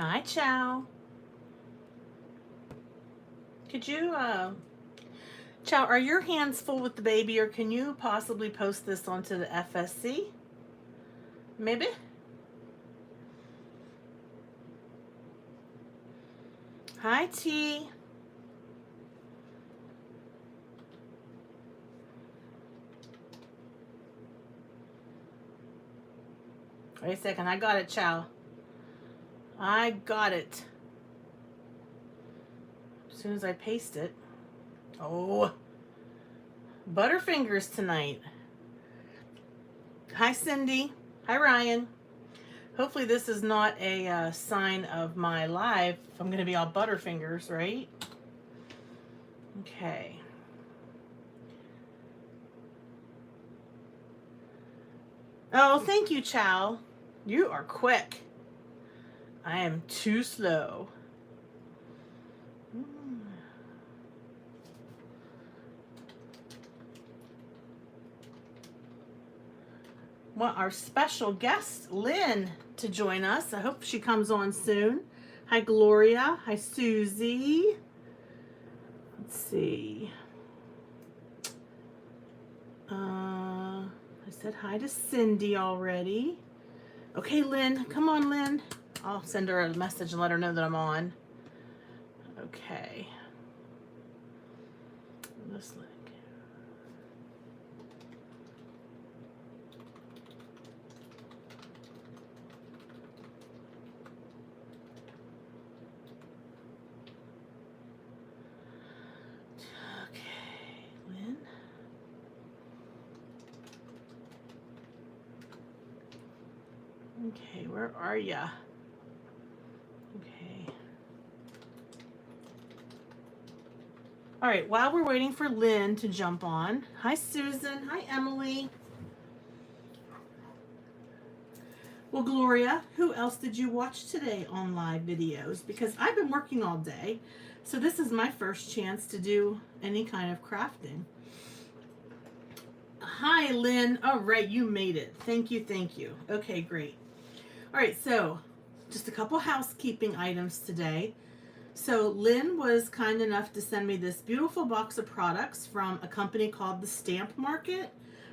Hi, Chow. Could you, Chow, are your hands full with the baby, or can you possibly post this onto the FSC? Maybe? Hi, T. Wait a second. I got it, Chow. I got it. As soon as I paste it. Oh. Butterfingers tonight. Hi, Cindy. Hi, Ryan. Hopefully this is not a sign of my live. I'm going to be all butterfingers, right? Okay. Oh, thank you, Chow. You are quick. I am too slow. Want our special guest, Lynn, to join us. I hope she comes on soon. Hi, Gloria. Hi, Susie. Let's see. I said hi to Cindy already. Okay, Lynn. Come on, Lynn. I'll send her a message and let her know that I'm on. Okay. This link. Okay, Lynn. Okay, where are ya? Okay. All right, while we're waiting for Lynn to jump on, hi, Susan. Hi, Emily. Well, Gloria, who else did you watch today on live videos? Because I've been working all day, so this is my first chance to do any kind of crafting. Hi, Lynn. All right, you made it. Thank you, thank you. Okay, great. All right, so just a couple housekeeping items today. So Lynn was kind enough to send me this beautiful box of products from a company called the Stamp Market.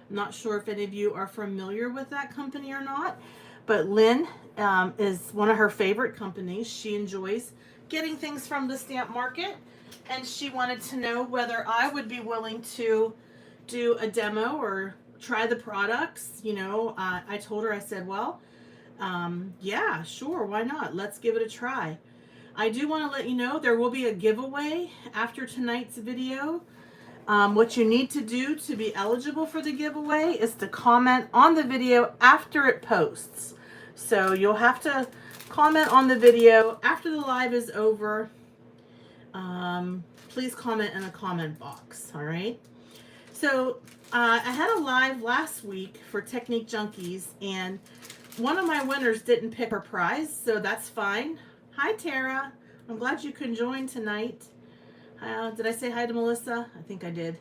I'm not sure if any of you are familiar with that company or not, but Lynn is one of her favorite companies. She enjoys getting things from the Stamp Market, and she wanted to know whether I would be willing to do a demo or try the products. You know, I told her, I said, well, yeah, sure, why not? Let's give it a try. I do want to let you know there will be a giveaway after tonight's video. What you need to do to be eligible for the giveaway is to comment on the video after it posts. So you'll have to comment on the video after the live is over. Please comment in the comment box, all right? So I had a live last week for Technique Junkies, and one of my winners didn't pick her prize, so that's fine. Hi, Tara. I'm glad you could join tonight. Did I say hi to Melissa? I think I did.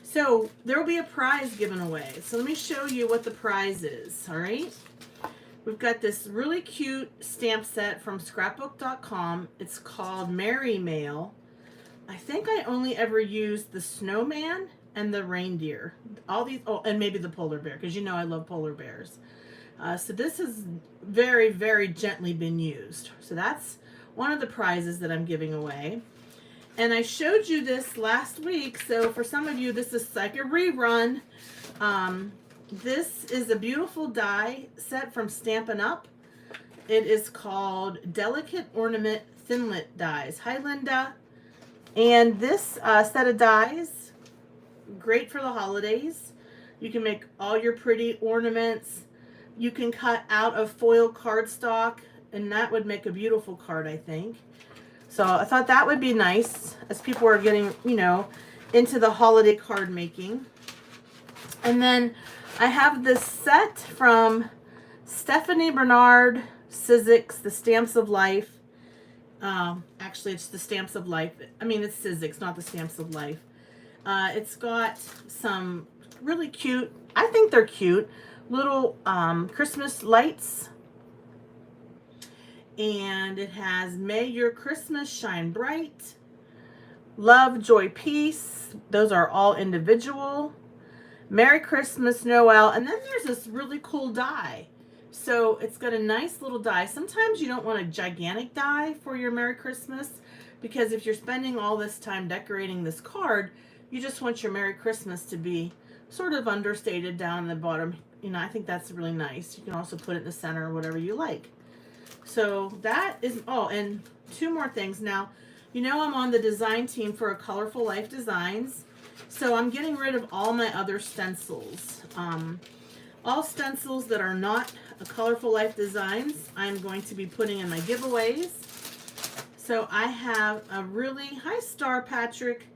So there will be a prize given away. So let me show you what the prize is, all right? We've got this really cute stamp set from scrapbook.com. It's called Merry Mail. I think I only ever used the snowman and the reindeer. All these, oh, and maybe the polar bear, because you know I love polar bears. So this has very, very gently been used. So that's one of the prizes that I'm giving away. And I showed you this last week, so for some of you, this is like a rerun. This is a beautiful die set from Stampin' Up. It is called Delicate Ornament Thinlit Dies. Hi, Linda. And this set of dies, great for the holidays. You can make all your pretty ornaments. You can cut out of foil cardstock, and that would make a beautiful card, I think. So I thought that would be nice as people are getting, you know, into the holiday card making. And then I have this set from Stephanie Bernard Sizzix, The Stamps of Life. Actually, it's The Stamps of Life. I mean, it's Sizzix, not The Stamps of Life. It's got some really cute, I think they're cute, little Christmas lights. And it has May Your Christmas Shine Bright, Love, Joy, Peace. Those are all individual. Merry Christmas, Noel. And then there's this really cool die. So it's got a nice little die. Sometimes you don't want a gigantic die for your Merry Christmas, because if you're spending all this time decorating this card, you just want your Merry Christmas to be sort of understated down in the bottom. You know, I think that's really nice. You can also put it in the center or whatever you like. So that is, oh, and two more things. Now, you know I'm on the design team for A Colorful Life Designs. So I'm getting rid of all my other stencils. All stencils that are not A Colorful Life Designs, I'm going to be putting in my giveaways. So I have a really, hi Star Patrick.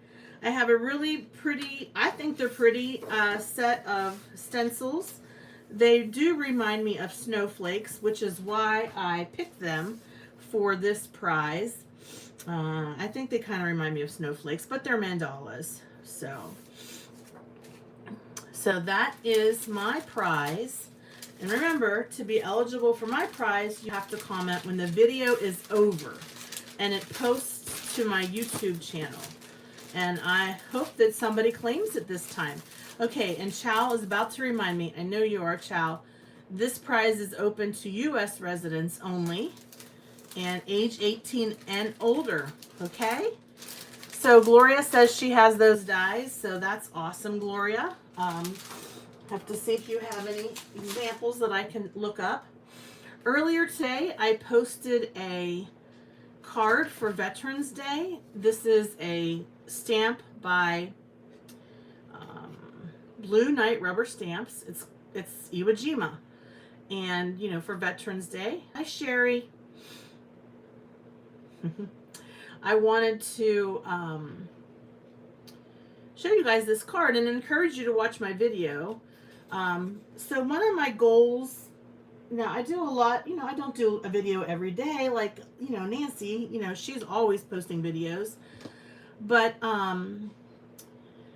I have a really pretty, I think they're pretty, set of stencils. They do remind me of snowflakes, which is why I picked them for this prize. I think they kind of remind me of snowflakes, but they're mandalas. So that is my prize. And remember, to be eligible for my prize, you have to comment when the video is over and it posts to my YouTube channel. And I hope that somebody claims it this time. Okay, and Chow is about to remind me, I know you are, Chow, this prize is open to U.S. residents only and age 18 and older, okay? So Gloria says she has those dies, so that's awesome, Gloria. Have to see if you have any examples that I can look up. Earlier today, I posted a card for Veterans Day. This is a stamp by Blue Knight Rubber Stamps. It's Iwo Jima, and you know, for Veterans Day. Hi Sherry. I wanted to show you guys this card and encourage you to watch my video. So one of my goals, now I do a lot, you know, I don't do a video every day like, you know, Nancy, you know, she's always posting videos. But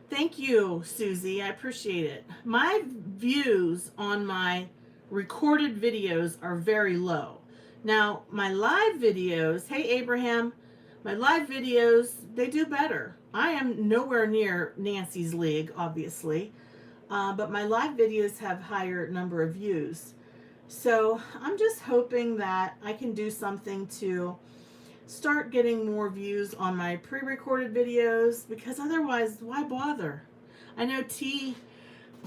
thank you, Susie, I appreciate it. My views on my recorded videos are very low. Now, my live videos, hey Abraham, my live videos, they do better. I am nowhere near Nancy's league, obviously, but my live videos have higher number of views. So I'm just hoping that I can do something to start getting more views on my pre-recorded videos, because otherwise, why bother? I know T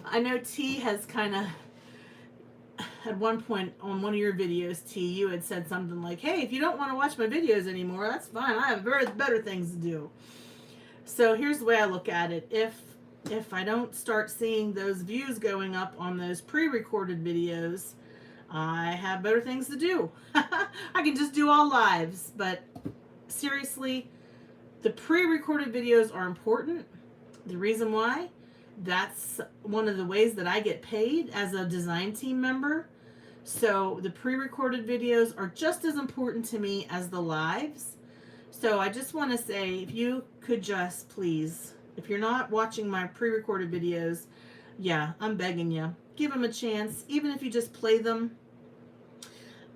has kind of, at one point on one of your videos, T, you had said something like, hey, if you don't want to watch my videos anymore, that's fine. I have better things to do. So here's the way I look at it. If I don't start seeing those views going up on those pre-recorded videos, I have better things to do. I can just do all lives. But seriously, the pre-recorded videos are important. The reason why, that's one of the ways that I get paid as a design team member. So the pre-recorded videos are just as important to me as the lives. So I just want to say, if you could just please, if you're not watching my pre-recorded videos, yeah, I'm begging you, give them a chance. Even if you just play them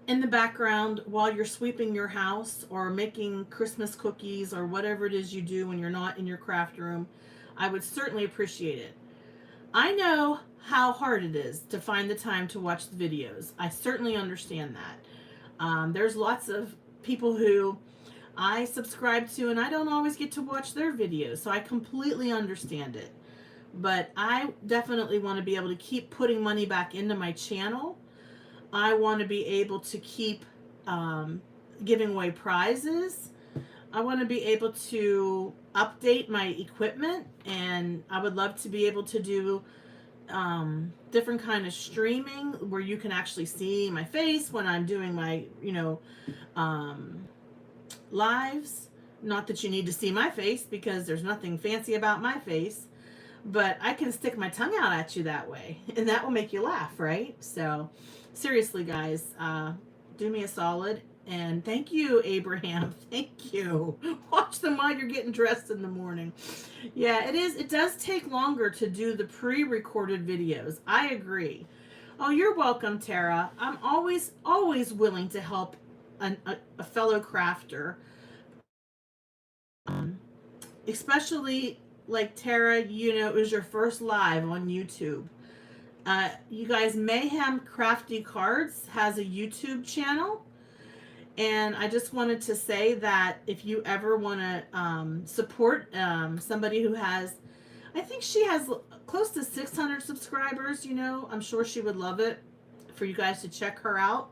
in the background while you're sweeping your house or making Christmas cookies or whatever it is you do when you're not in your craft room, I would certainly appreciate it. I know how hard it is to find the time to watch the videos. I certainly understand that. There's lots of people who I subscribe to and I don't always get to watch their videos, so I completely understand it. But I definitely want to be able to keep putting money back into my channel. I want to be able to keep giving away prizes. I want to be able to update my equipment, and I would love to be able to do different kind of streaming where you can actually see my face when I'm doing my, lives. Not that you need to see my face, because there's nothing fancy about my face, but I can stick my tongue out at you that way, and that will make you laugh, right? So seriously, guys, do me a solid. And thank you, Abraham. Thank you. Watch them while you're getting dressed in the morning. Yeah, it is. It does take longer to do the pre-recorded videos. I agree. Oh, you're welcome, Tara. I'm always willing to help a fellow crafter. Especially like Tara, you know, it was your first live on YouTube. You guys, Mayhem Crafty Cards has a YouTube channel. And I just wanted to say that if you ever want to support somebody who has, I think she has close to 600 subscribers, you know, I'm sure she would love it for you guys to check her out.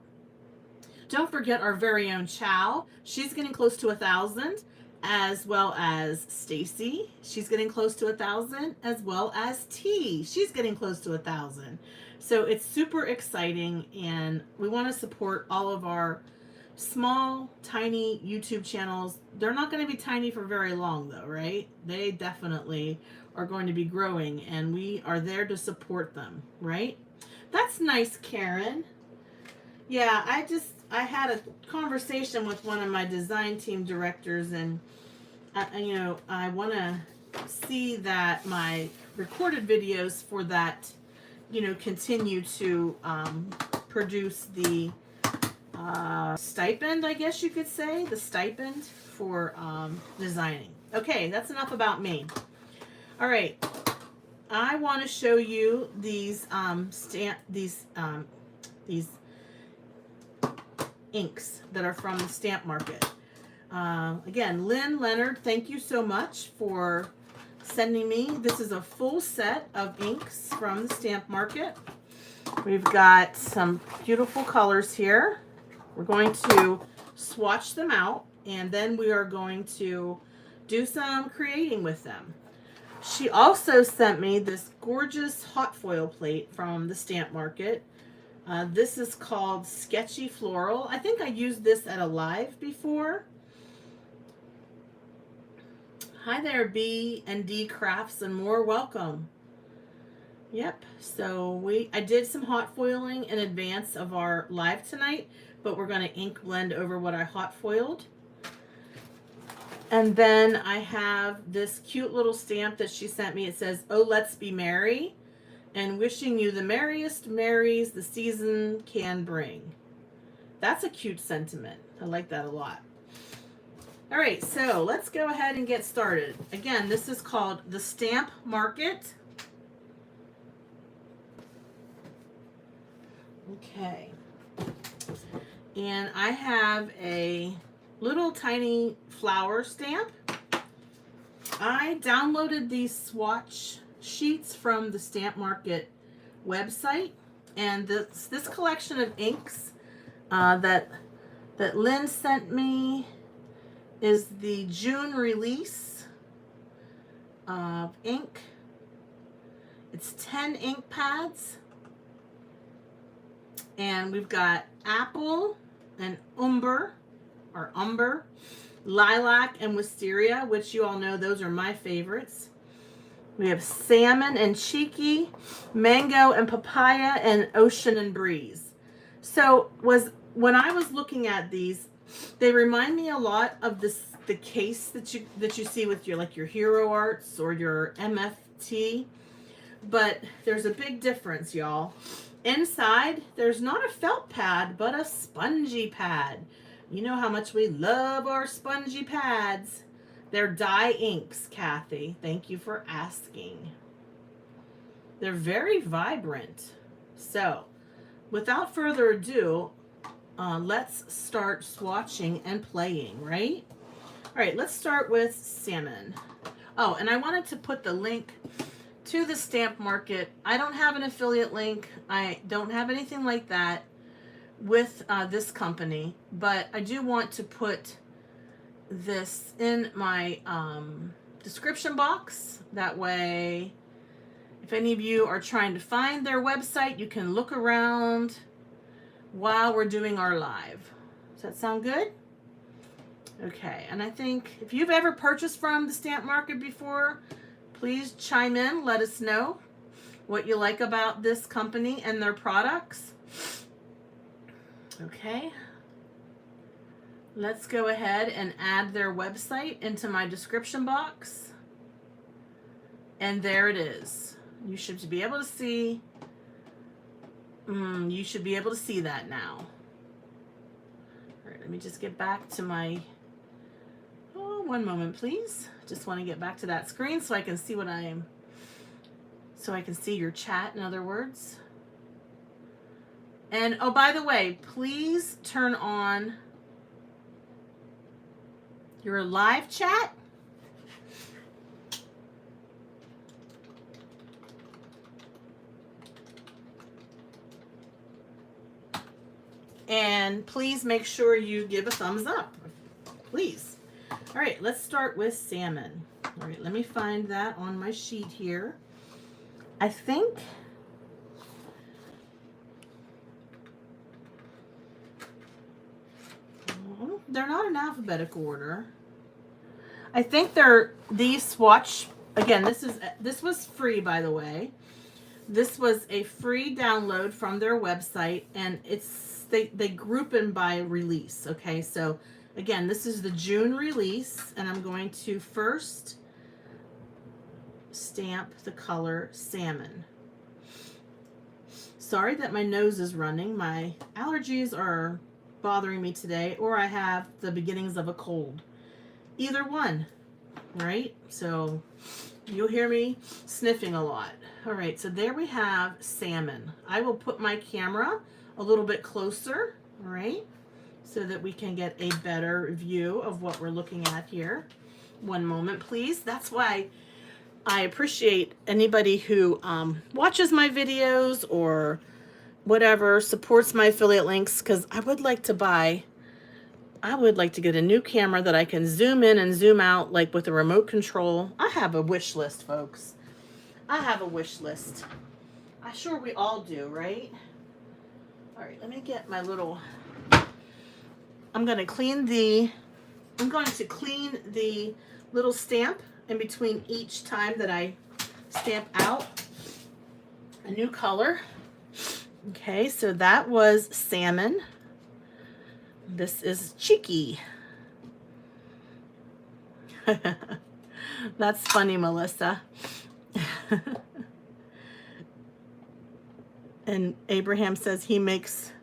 Don't forget our very own Chow. She's getting close to 1,000, as well as Stacy. She's getting close to 1,000, as well as T. She's getting close to 1,000. So it's super exciting, and we want to support all of our small, tiny YouTube channels. They're not going to be tiny for very long, though, right? They definitely are going to be growing, and we are there to support them, right? That's nice, Karen. Yeah, I had a conversation with one of my design team directors, and you know, I want to see that my recorded videos for that, you know, continue to produce the stipend, I guess you could say, the stipend for designing. Okay, that's enough about me. All right, I want to show you these these inks that are from the Stamp Market. Again, Lynn Leonard, thank you so much for sending me. This is a full set of inks from the Stamp Market. We've got some beautiful colors here. We're going to swatch them out, and then we are going to do some creating with them. She also sent me this gorgeous hot foil plate from the Stamp Market. This is called Sketchy Floral. I think I used this at a live before. Hi there, B and D Crafts and more. Welcome. Yep. So I did some hot foiling in advance of our live tonight, but we're going to ink blend over what I hot foiled. And then I have this cute little stamp that she sent me. It says, "Oh, let's be merry, and wishing you the merriest merries the season can bring." That's a cute sentiment. I like that a lot. All right, so let's go ahead and get started. Again, this is called the Stamp Market. Okay. And I have a little tiny flower stamp. I downloaded these swatch sheets from the Stamp Market website, and this collection of inks that Lynn sent me is the June release of ink. It's 10 ink pads, and we've got apple and umber, lilac and wisteria, which you all know those are my favorites. We have salmon and cheeky, mango and papaya, and ocean and breeze. So when I was looking at these, they remind me a lot of the case that you see with your Hero Arts or your MFT, but there's a big difference, y'all. Inside, there's not a felt pad, but a spongy pad. You know how much we love our spongy pads. They're dye inks, Kathy. Thank you for asking. They're very vibrant. So, without further ado, let's start swatching and playing, right? All right, let's start with salmon. Oh, and I wanted to put the link to the Stamp Market. I don't have an affiliate link. I don't have anything like that with this company, but I do want to put this in my description box. That way, if any of you are trying to find their website, you can look around while we're doing our live. Does that sound good? Okay, and I think if you've ever purchased from the Stamp Market before, please chime in, let us know what you like about this company and their products. Okay, let's go ahead and add their website into my description box. And there it is. You should be able to see. You should be able to see that now. All right, let let me just get back to my, oh, one moment, please. Just want to get back to that screen so I can see what I am, so I can see your chat, in other words. And, oh, by the way, please turn on your live chat. And please make sure you give a thumbs up, please. All right, let's start with salmon. All right, let me find that on my sheet here. I think they're not in alphabetical order. I think they're these swatch. Again, this was free, by the way. This was a free download from their website, and they group them by release. Okay, so again, this is the June release, and I'm going to first stamp the color salmon. Sorry that my nose is running. My allergies are bothering me today, or I have the beginnings of a cold. Either one, right? So you'll hear me sniffing a lot. All right, so there we have salmon. I will put my camera a little bit closer, all right, so that we can get a better view of what we're looking at here. One moment, please. That's why I appreciate anybody who watches my videos or whatever, supports my affiliate links, because I would like to get a new camera that I can zoom in and zoom out, like with a remote control. I have a wish list, folks. I have a wish list. I'm sure we all do, right? All right, let me get my little, I'm going to clean the little stamp in between each time that I stamp out a new color. Okay, so that was salmon. This is cheeky. That's funny, Melissa. And Abraham says he makes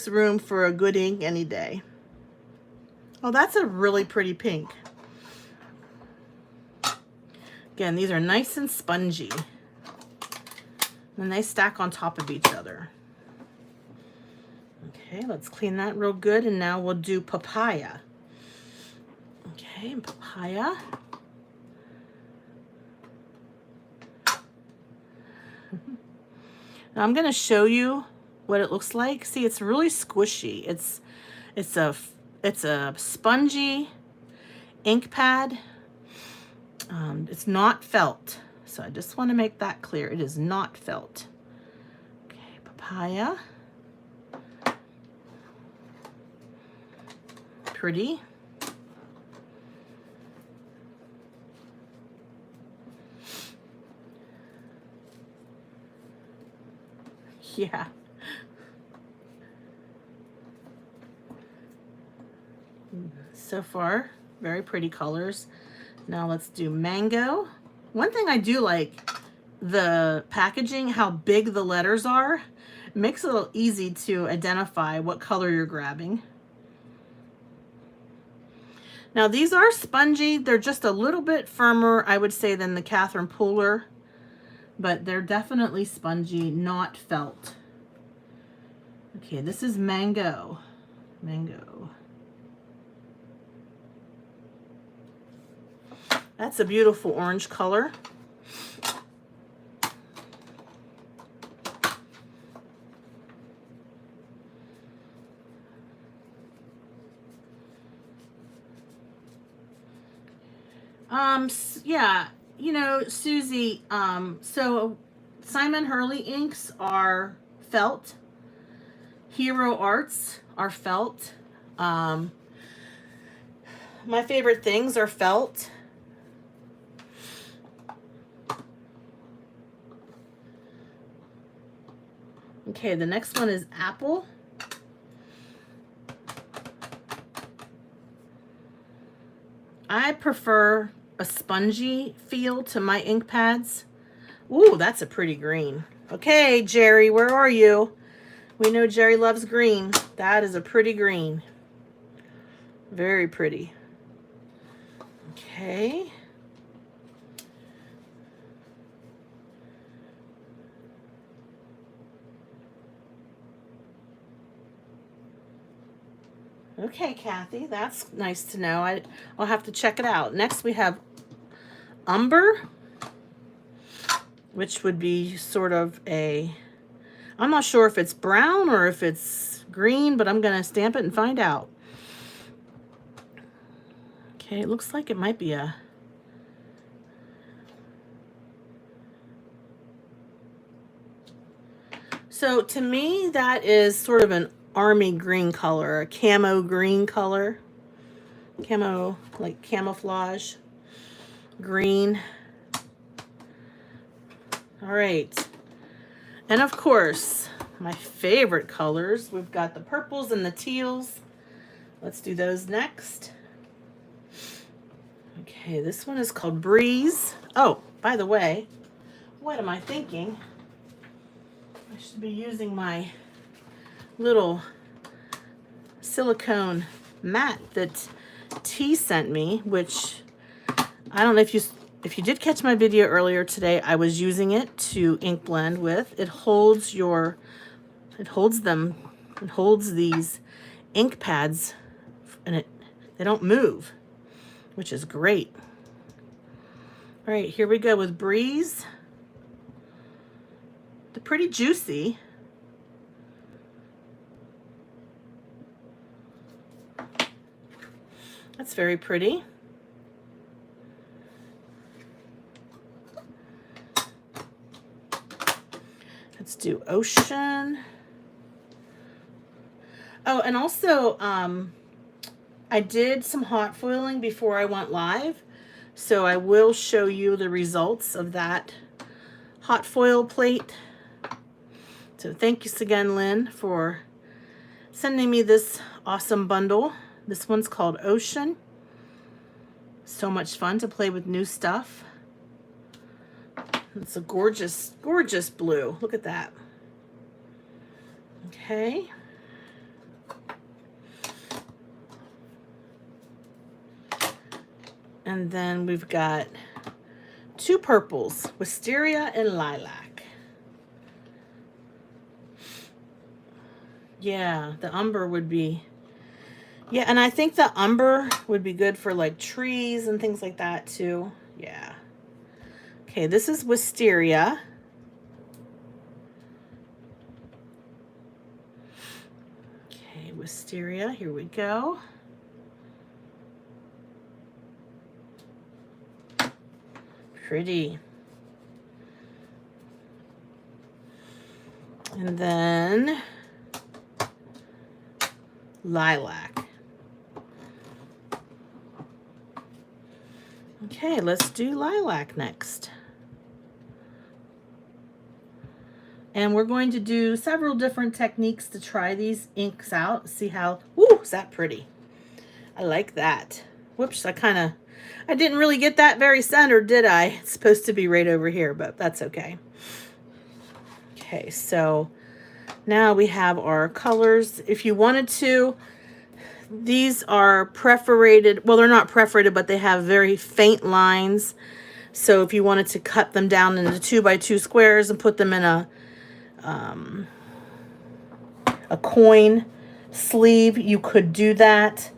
room for a good ink any day. Oh, that's a really pretty pink. Again, these are nice and spongy. And they stack on top of each other. Okay, let's clean that real good. And now we'll do papaya. Okay, papaya. Now I'm going to show you what it looks like. See, it's really squishy. It's a spongy ink pad. It's not felt. So I just want to make that clear. It is not felt. Okay, papaya. Pretty. Yeah. So far, very pretty colors. Now let's do mango. One thing I do like, the packaging, how big the letters are. It makes it a little easy to identify what color you're grabbing. Now these are spongy. They're just a little bit firmer, I would say, than the Catherine Pooler, but they're definitely spongy, not felt. Okay, this is mango. Mango. That's a beautiful orange color. Yeah, you know, Susie, so Simon Hurley inks are felt. Hero Arts are felt. My favorite things are felt. Okay, the next one is apple. I prefer a spongy feel to my ink pads. Ooh, that's a pretty green. Okay, Jerry, where are you? We know Jerry loves green. That is a pretty green. Very pretty. Okay. Okay, Kathy, that's nice to know. I'll have to check it out. Next we have umber, which would be sort of a, I'm not sure if it's brown or if it's green, but I'm gonna stamp it and find out. Okay, it looks like it might be a, so to me that is sort of an army green color, a camo green color. Camo, like camouflage green. All right. And of course, my favorite colors, we've got the purples and the teals. Let's do those next. Okay, this one is called Breeze. Oh, by the way, what am I thinking? I should be using my little silicone mat that T sent me, which I don't know if you did catch my video earlier today. I was using it to ink blend with. It holds these ink pads, and they don't move, which is great. All right, here we go with Breeze. They're pretty juicy. That's very pretty. Let's do Ocean. Oh, and also, I did some hot foiling before I went live, so I will show you the results of that hot foil plate. So thank you again, Lynn, for sending me this awesome bundle. This one's called Ocean. So much fun to play with new stuff. It's a gorgeous, gorgeous blue. Look at that. Okay. And then we've got two purples, Wisteria and Lilac. Yeah, the umber would be, yeah, and I think the umber would be good for like trees and things like that too. Yeah. Okay, this is Wisteria. Okay, Wisteria, here we go. Pretty. And then Lilac. Okay, let's do Lilac next. And we're going to do several different techniques to try these inks out. See how, woo, is that pretty? I like that. Whoops, I didn't really get that very centered, did I? It's supposed to be right over here, but that's okay. Okay, so now we have our colors. If you wanted to, these are perforated. Well, they're not perforated, but they have very faint lines. So if you wanted to cut them down into 2x2 squares and put them in a coin sleeve, you could do that.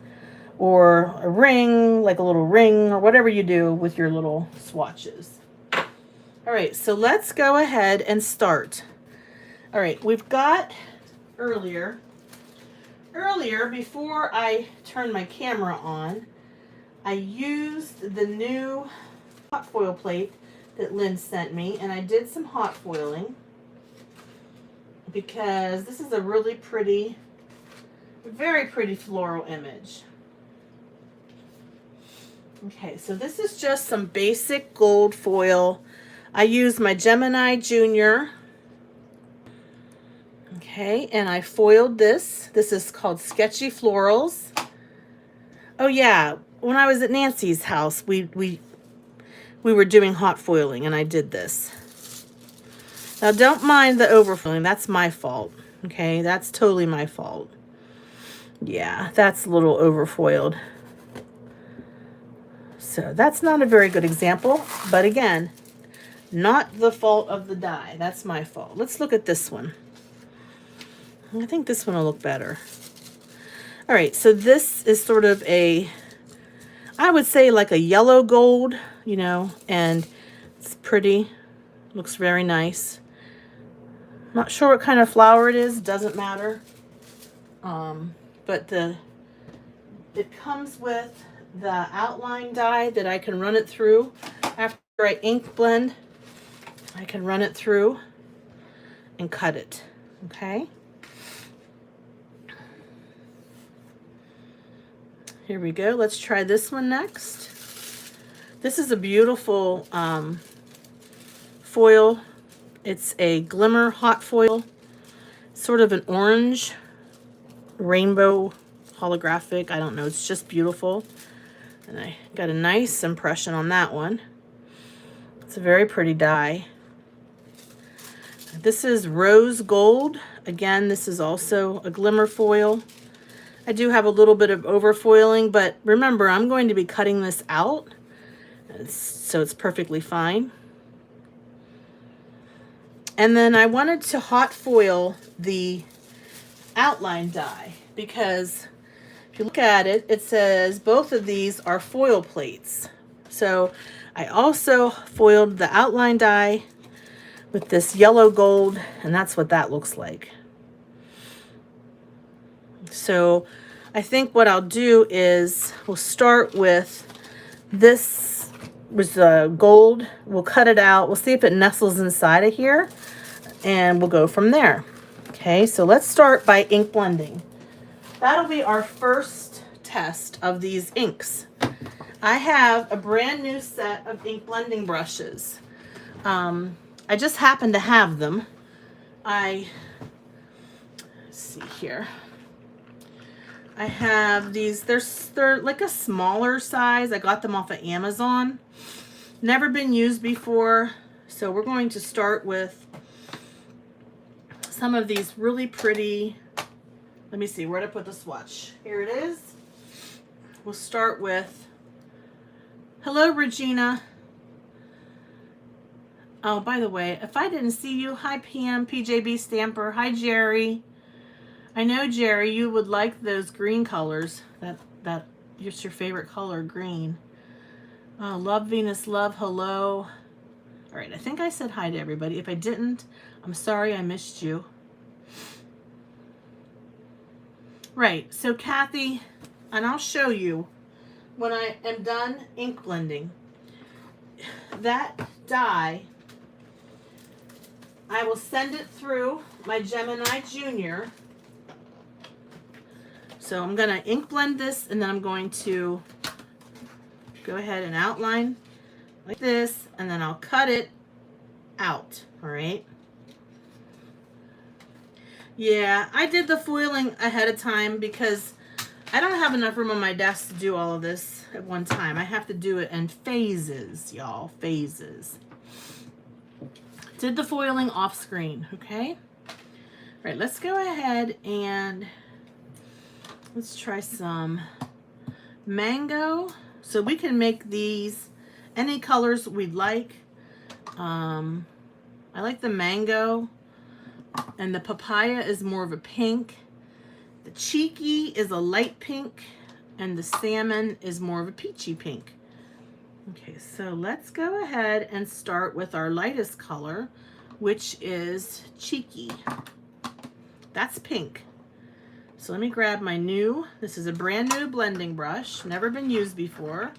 Or a ring, like a little ring, or whatever you do with your little swatches. All right, so let's go ahead and start. All right, we've got earlier, before I turned my camera on, I used the new hot foil plate that Lynn sent me, and I did some hot foiling because this is a really pretty, very pretty floral image. Okay, so this is just some basic gold foil. I used my Gemini Junior. Okay, and I foiled this. This is called Sketchy Florals. Oh yeah, when I was at Nancy's house, we were doing hot foiling, and I did this. Now don't mind the overfoiling, that's my fault. Okay, that's totally my fault. Yeah, that's a little overfoiled. So that's not a very good example, but again, not the fault of the die. That's my fault. Let's look at this one. I think this one will look better. All right, so this is sort of a, I would say like a yellow gold, you know, and it's pretty. Looks very nice. Not sure what kind of flower it is. Doesn't matter. But it comes with the outline die that I can run it through. After I ink blend, I can run it through and cut it. Okay. Here we go. Let's try this one next. This is a beautiful foil. It's a glimmer hot foil, sort of an orange rainbow holographic. I don't know. It's just beautiful. And I got a nice impression on that one. It's a very pretty die. This is rose gold. Again, this is also a glimmer foil. I do have a little bit of overfoiling, but remember, I'm going to be cutting this out, so it's perfectly fine. And then I wanted to hot foil the outline die because if you look at it, it says both of these are foil plates. So I also foiled the outline die with this yellow gold, and that's what that looks like. So I think what I'll do is we'll start with this was gold. We'll cut it out. We'll see if it nestles inside of here, and we'll go from there. Okay, so let's start by ink blending. That'll be our first test of these inks. I have a brand new set of ink blending brushes. I just happen to have them. Let's see here. I have these, they're like a smaller size. I got them off of Amazon. Never been used before. So we're going to start with some of these really pretty, let me see, where to put the swatch. Here it is. We'll start with, hello Regina. Oh, by the way, if I didn't see you, hi PM, PJB Stamper, hi Jerry. I know, Jerry, you would like those green colors. That's your favorite color, green. Oh, love Venus, love, hello. All right, I think I said hi to everybody. If I didn't, I'm sorry I missed you. Right, so Kathy, and I'll show you when I am done ink blending. That die, I will send it through my Gemini Junior. So I'm going to ink blend this, and then I'm going to go ahead and outline like this, and then I'll cut it out, all right? Yeah, I did the foiling ahead of time because I don't have enough room on my desk to do all of this at one time. I have to do it in phases, y'all, phases. Did the foiling off screen, okay? All right, let's go ahead and let's try some mango. So we can make these any colors we'd like. I like the mango, and the papaya is more of a pink. The cheeky is a light pink, and the salmon is more of a peachy pink. Okay, so let's go ahead and start with our lightest color, which is cheeky. That's pink. So let me grab my new, this is a brand new blending brush, never been used before.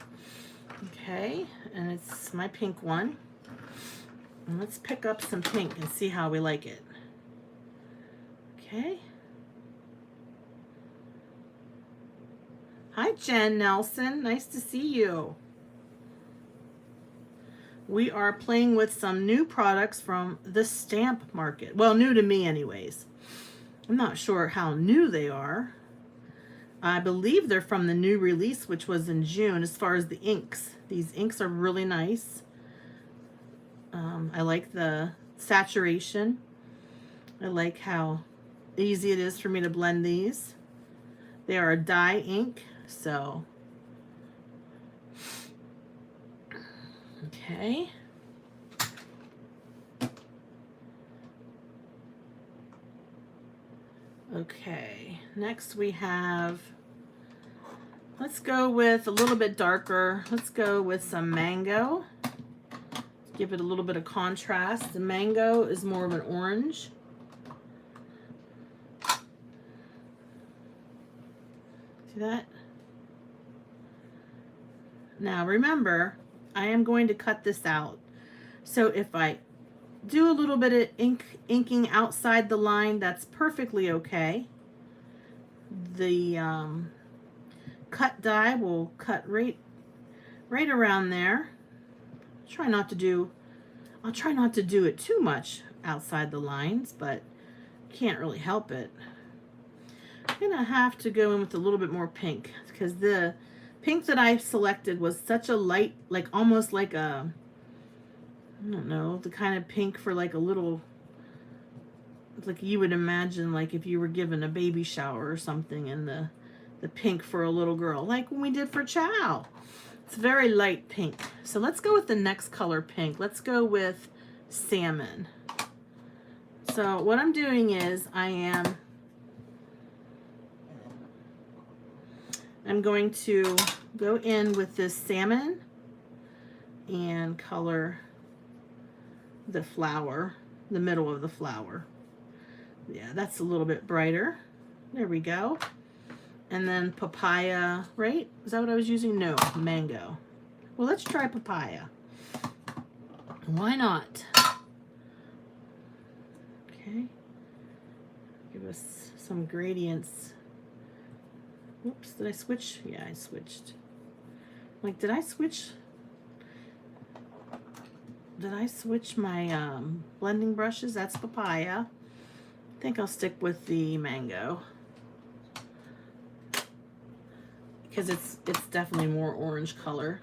Okay, and it's my pink one. And let's pick up some pink and see how we like it. Okay. Hi, Jen Nelson. Nice to see you. We are playing with some new products from the Stamp Market. Well, new to me anyways. I'm not sure how new they are. I believe they're from the new release, which was in June, as far as the inks. These inks are really nice. I like the saturation. I like how easy it is for me to blend these. They are a dye ink, so okay. Okay, next we have, let's go with a little bit darker. Let's go with some mango. Give it a little bit of contrast. The mango is more of an orange. See that? Now remember, I am going to cut this out. So if I do a little bit of inking outside the line, that's perfectly okay. The cut die will cut right around there. I'll try not to do it too much outside the lines, but can't really help it. I'm gonna have to go in with a little bit more pink because the pink that I selected was such a light, like almost like a, I don't know, the kind of pink for like a little, like you would imagine like if you were given a baby shower or something, and the pink for a little girl, like when we did for Chow. It's very light pink. So let's go with the next color pink. Let's go with salmon. So what I'm doing is I'm going to go in with this salmon and color the flower, the middle of the flower. Yeah, that's a little bit brighter. There we go. And then papaya, right? Is that what I was using? No, mango. Well, let's try papaya. Why not? Okay. Give us some gradients. Whoops, did I switch? Yeah, I switched. Like, did I switch? Did I switch my blending brushes? That's papaya. I think I'll stick with the mango, because it's definitely more orange color.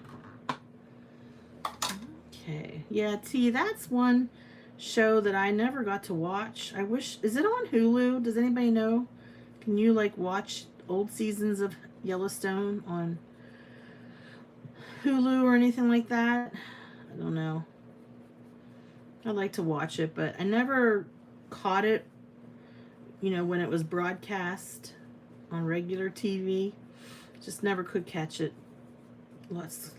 Okay, yeah, T, that's one show that I never got to watch. I wish, is it on Hulu? Does anybody know? Can you like watch old seasons of Yellowstone on Hulu or anything like that? I don't know. I'd like to watch it, but I never caught it, you know, when it was broadcast on regular TV. Just never could catch it. Let's,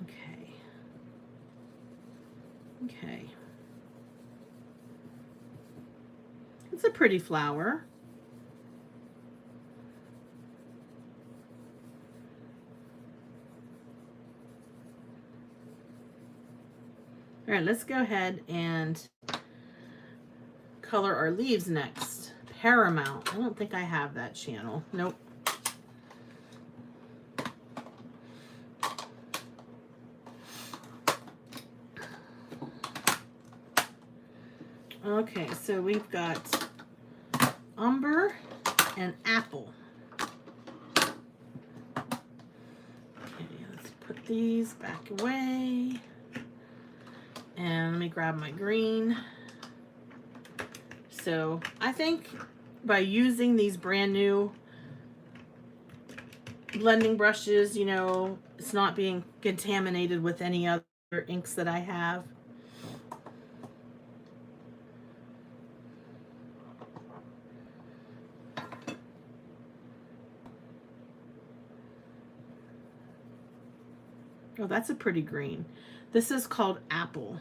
okay. Okay. It's a pretty flower. All right, let's go ahead and color our leaves next. Paramount. I don't think I have that channel. Nope. Okay, so we've got umber and apple. Okay, let's put these back away. And let me grab my green. So I think by using these brand new blending brushes, you know, it's not being contaminated with any other inks that I have. Oh, that's a pretty green. This is called apple.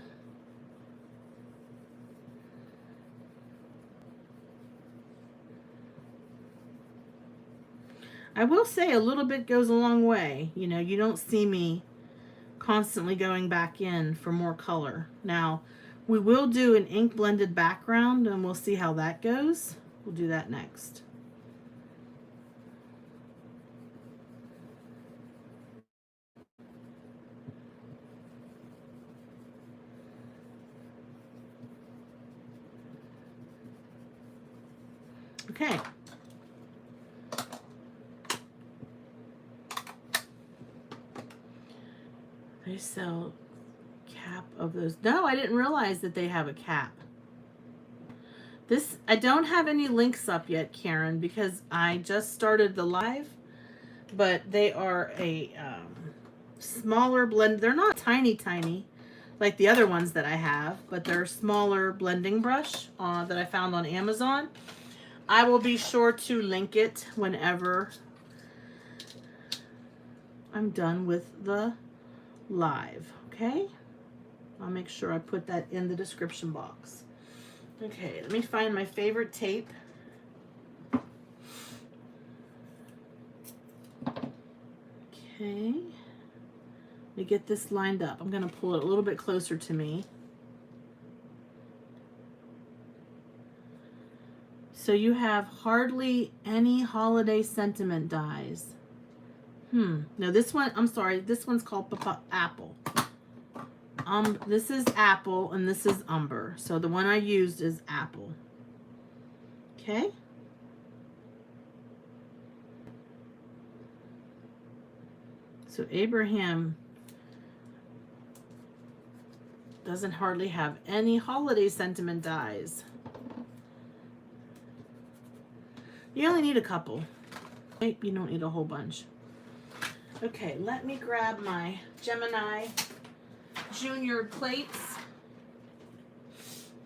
I will say a little bit goes a long way. You know, you don't see me constantly going back in for more color. Now, we will do an ink blended background and we'll see how that goes. We'll do that next. Okay. They sell cap of those. No, I didn't realize that they have a cap. This, I don't have any links up yet, Karen, because I just started the live, but they are a smaller blend. They're not tiny like the other ones that I have, but they're a smaller blending brush that I found on Amazon. I will be sure to link it whenever I'm done with the live, okay? I'll make sure I put that in the description box. Okay, let me find my favorite tape. Okay. Let me get this lined up. I'm going to pull it a little bit closer to me. So you have hardly any holiday sentiment dies. No, this one, I'm sorry, this one's called Apple. This is Apple and this is Umber. So the one I used is Apple. Okay. So Abraham doesn't hardly have any holiday sentiment dies. You only need a couple. Right? You don't need a whole bunch. Okay, let me grab my Gemini Junior plates.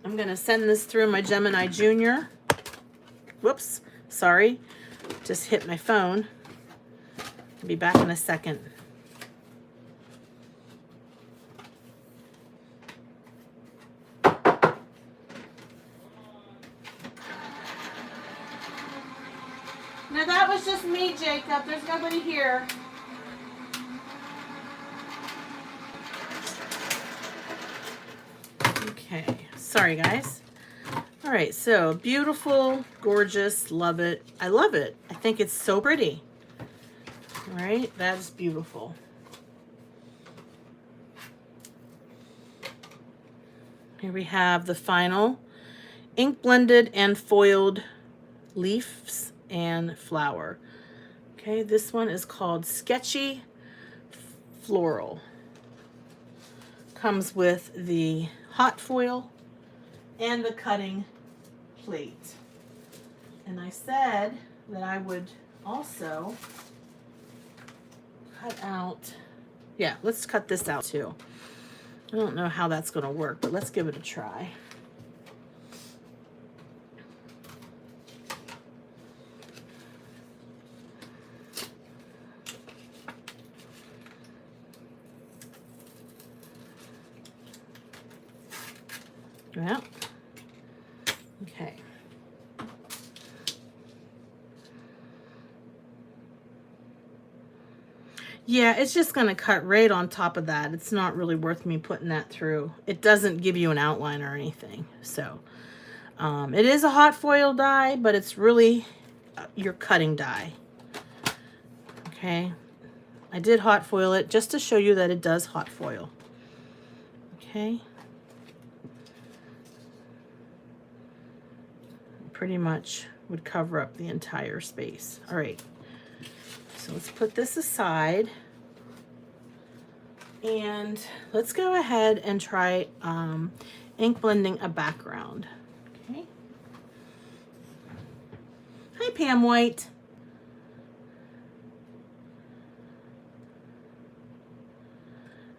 I'm going to send this through my Gemini Junior. Whoops, sorry. Just hit my phone. I'll be back in a second. No, that was just me, Jacob. There's nobody here. Okay, sorry guys. All right, so beautiful, gorgeous, love it. I love it. I think it's so pretty. All right, that is beautiful. Here we have the final ink blended and foiled leaves and flower. Okay, this one is called Sketchy Floral. Comes with the hot foil and the cutting plate. And I said that I would also cut out, yeah, let's cut this out too. I don't know how that's going to work, but let's give it a try. Yeah. Okay. Yeah, it's just going to cut right on top of that. It's not really worth me putting that through. It doesn't give you an outline or anything. So, it is a hot foil die, but it's really your cutting die. Okay. I did hot foil it just to show you that it does hot foil. Okay. Pretty much would cover up the entire space. All right, so let's put this aside and let's go ahead and try ink blending a background. Okay. Hi, Pam White.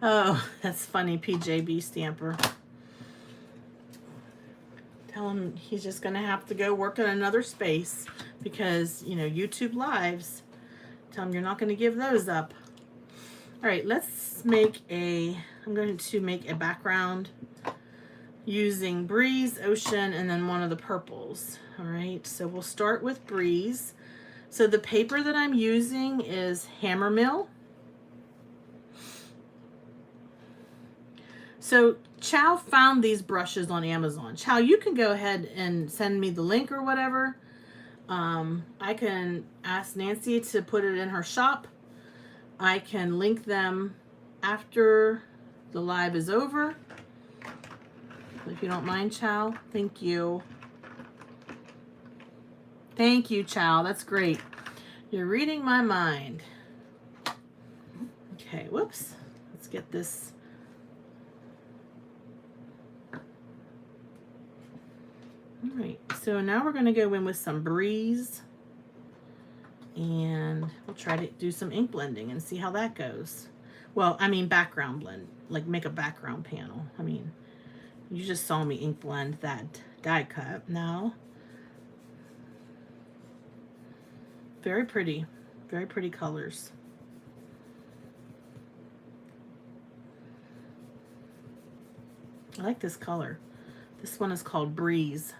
Oh, that's funny, PJB Stamper. Tell him he's just going to have to go work in another space because, you know, YouTube Lives. Tell him you're not going to give those up. All right, let's make I'm going to make a background using Breeze, Ocean, and then one of the purples. All right, so we'll start with Breeze. So the paper that I'm using is Hammer Mill. So Chow found these brushes on Amazon. Chow, you can go ahead and send me the link or whatever. I can ask Nancy to put it in her shop. I can link them after the live is over. If you don't mind, Chow. Thank you. Thank you, Chow. That's great. You're reading my mind. Okay, whoops. Let's get this. All right, so now we're going to go in with some Breeze, and we'll try to do some ink blending and see how that goes. Well, I mean background blend, like make a background panel. I mean, you just saw me ink blend that die cut. Now, very pretty colors. I like this color. This one is called Breeze.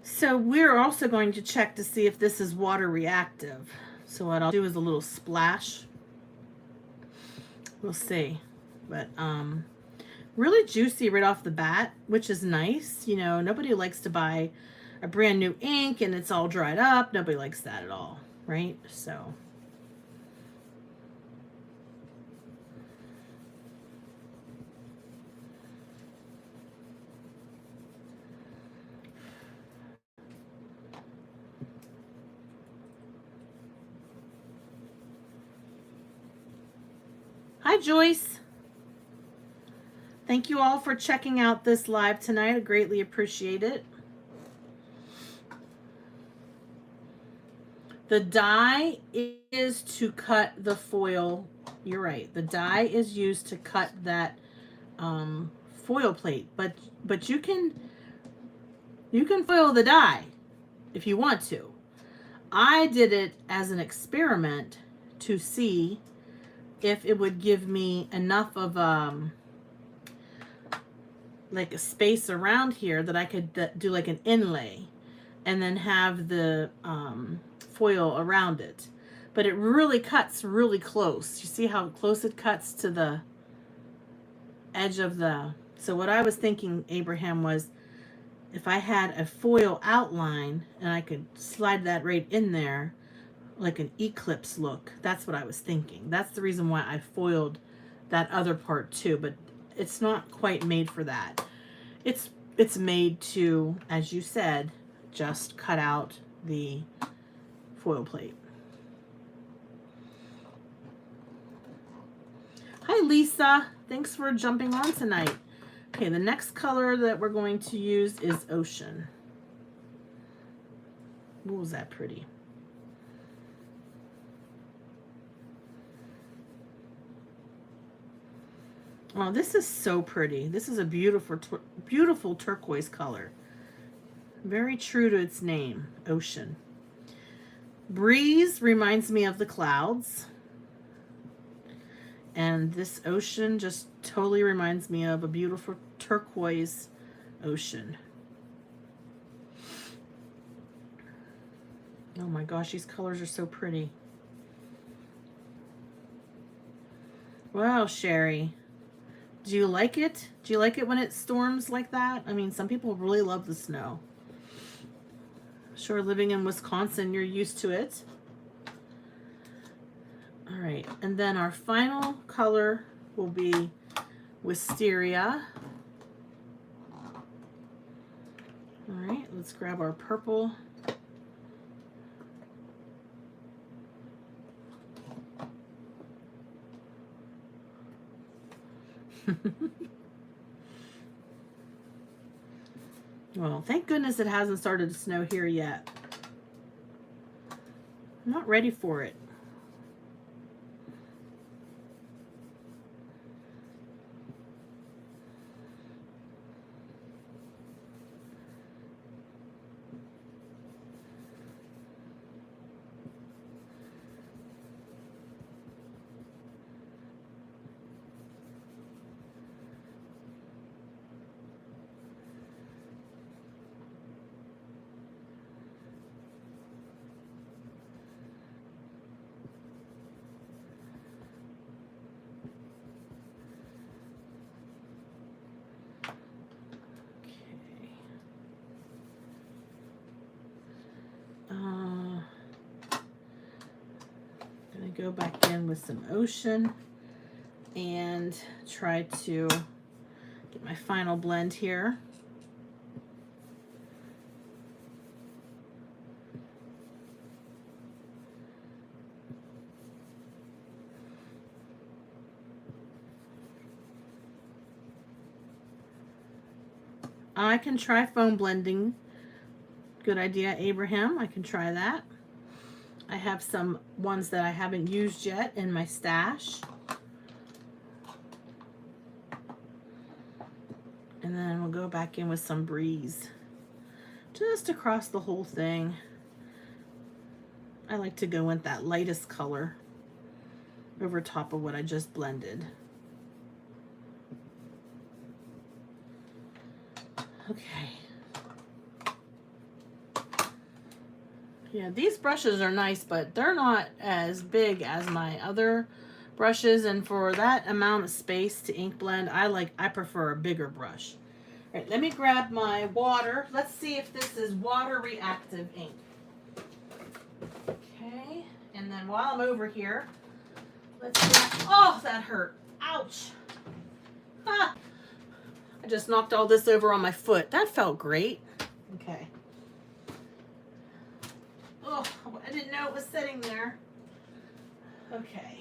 So we're also going to check to see if this is water reactive. So what I'll do is a little splash. We'll see. But really juicy right off the bat, which is nice. You know, nobody likes to buy a brand new ink and it's all dried up. Nobody likes that at all, right? So hi, Joyce. Thank you all for checking out this live tonight. I greatly appreciate it. The die is to cut the foil. You're right. The die is used to cut that foil plate, but you can foil the die if you want to. I did it as an experiment to see if it would give me enough of like a space around here that I could do like an inlay and then have the foil around it. But it really cuts really close. You see how close it cuts to the edge of the... So what I was thinking, Abraham, was if I had a foil outline and I could slide that right in there like an eclipse look. That's what I was thinking. That's the reason why I foiled that other part too, but it's not quite made for that. It's made to, as you said, just cut out the foil plate. Hi, Lisa. Thanks for jumping on tonight. Okay, the next color that we're going to use is Ocean. Ooh, was that pretty? Oh, this is so pretty. This is a beautiful, beautiful turquoise color. Very true to its name, Ocean. Breeze reminds me of the clouds. And this ocean just totally reminds me of a beautiful turquoise ocean. Oh my gosh, these colors are so pretty. Wow, Sherry. Do you like it? Do you like it when it storms like that? I mean, some people really love the snow. Sure, living in Wisconsin, you're used to it. All right, and then our final color will be Wisteria. All right, let's grab our purple. Well, thank goodness it hasn't started to snow here yet. I'm not ready for it. Gonna go back in with some Ocean, and try to get my final blend here. I can try foam blending. Good idea, Abraham. I can try that. I have some ones that I haven't used yet in my stash. And then we'll go back in with some Breeze. Just across the whole thing. I like to go with that lightest color over top of what I just blended. Okay. Yeah, these brushes are nice, but they're not as big as my other brushes, and for that amount of space to ink blend, I prefer a bigger brush. All right, let me grab my water. Let's see if this is water reactive ink. Okay, and then while I'm over here, let's oh, that hurt. Ouch. Ah. I just knocked all this over on my foot. That felt great. Okay. Oh, I didn't know it was sitting there. Okay.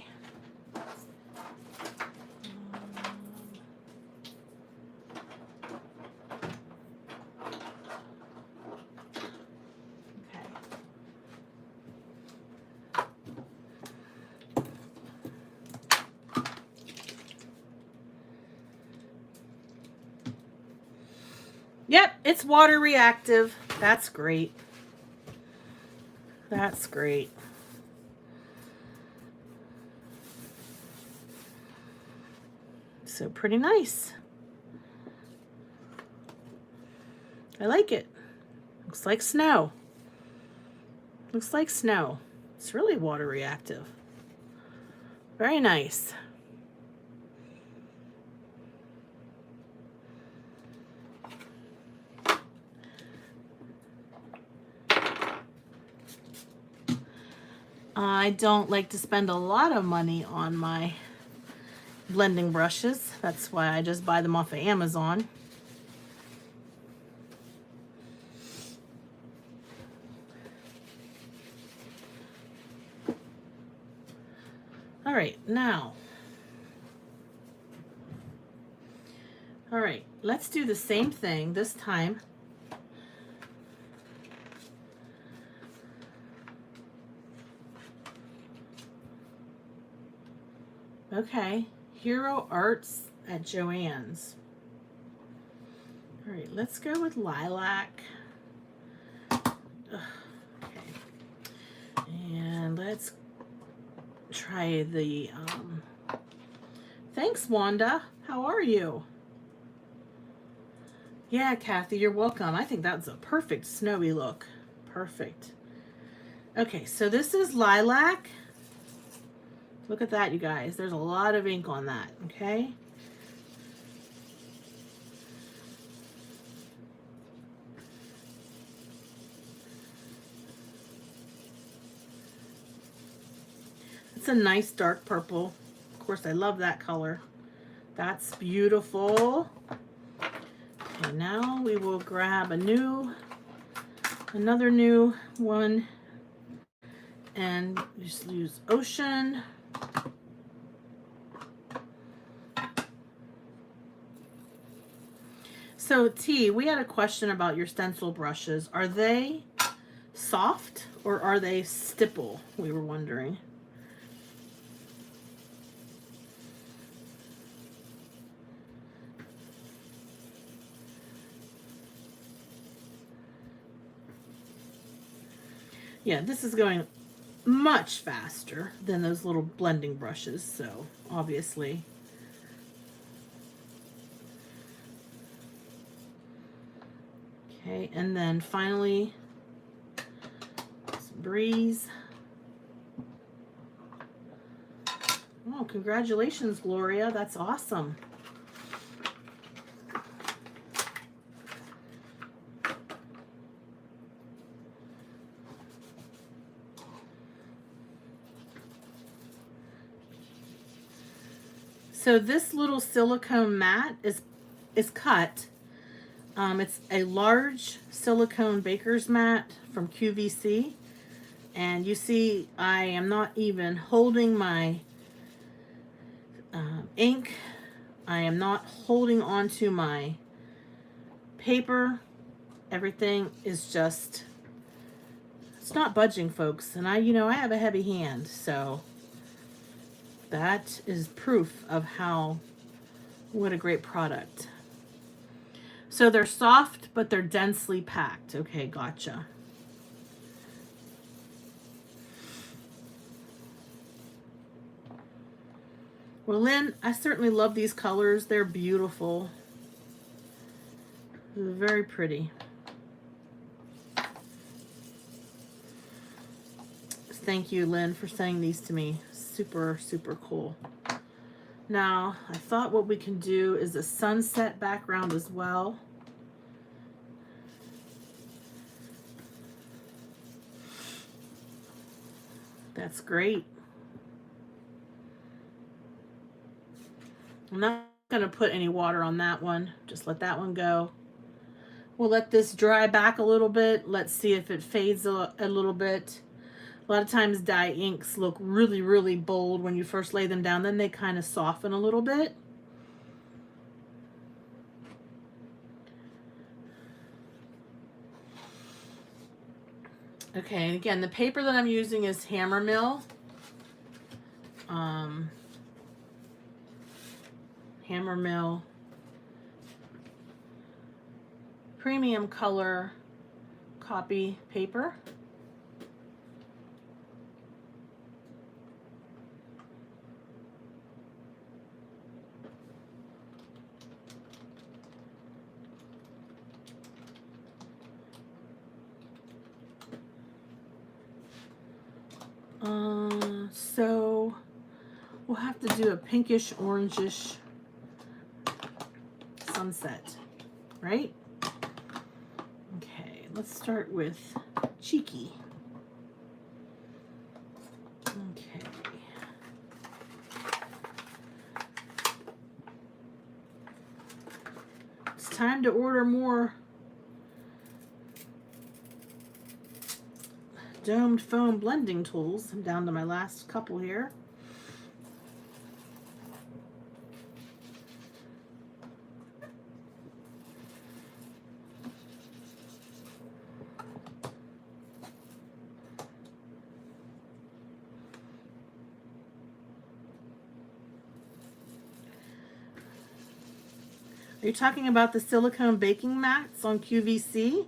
Yep, it's water reactive. That's great. That's great. So pretty nice. I like it. Looks like snow. Looks like snow. It's really water reactive. Very nice. I don't like to spend a lot of money on my blending brushes. That's why I just buy them off of Amazon. All right, now. All right, let's do the same thing this time. Okay, Hero Arts at Joann's. All right, let's go with lilac. Okay, and let's try the, thanks, Wanda. How are you? Yeah, Kathy, you're welcome. I think that's a perfect snowy look. Perfect. Okay, so this is lilac. Look at that, you guys. There's a lot of ink on that, okay? It's a nice dark purple. Of course, I love that color. That's beautiful. Okay, now we will grab another new one, and just use Ocean. So T, we had a question about your stencil brushes. Are they soft or are they stipple? We were wondering. Yeah, this is going much faster than those little blending brushes, so obviously. Okay, and then finally, some Breeze. Oh, congratulations, Gloria. That's awesome. So this little silicone mat is cut. It's a large silicone baker's mat from QVC. And you see, I am not even holding my ink. I am not holding onto my paper. Everything is just, it's not budging, folks. And I have a heavy hand, so that is proof of what a great product. So they're soft, but they're densely packed. Okay, gotcha. Well, Lynn, I certainly love these colors. They're beautiful. They're very pretty. Thank you, Lynn, for sending these to me. Super, super cool. Now, I thought what we can do is a sunset background as well. That's great. I'm not going to put any water on that one. Just let that one go. We'll let this dry back a little bit. Let's see if it fades a little bit. A lot of times dye inks look really, really bold when you first lay them down. Then they kind of soften a little bit. Okay, and again, the paper that I'm using is Hammer Mill. Hammer Mill premium color copy paper. So we'll have to do a pinkish orangish sunset, right? Okay, let's start with Cheeky. Okay. It's time to order more domed foam blending tools. I'm down to my last couple here. Are you talking about the silicone baking mats on QVC?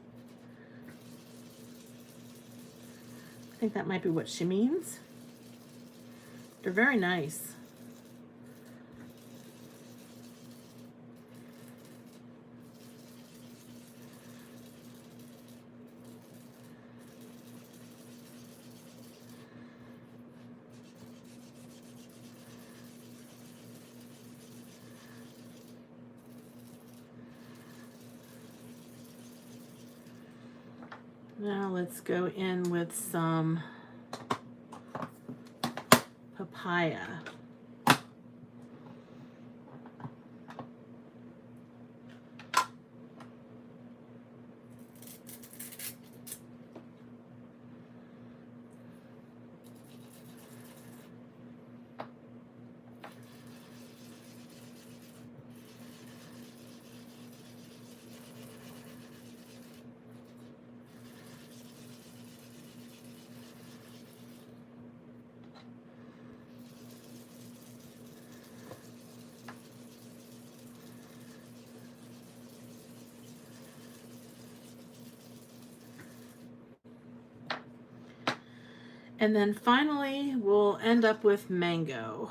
I think that might be what she means. They're very nice. Now let's go in with some papaya. And then finally, we'll end up with mango.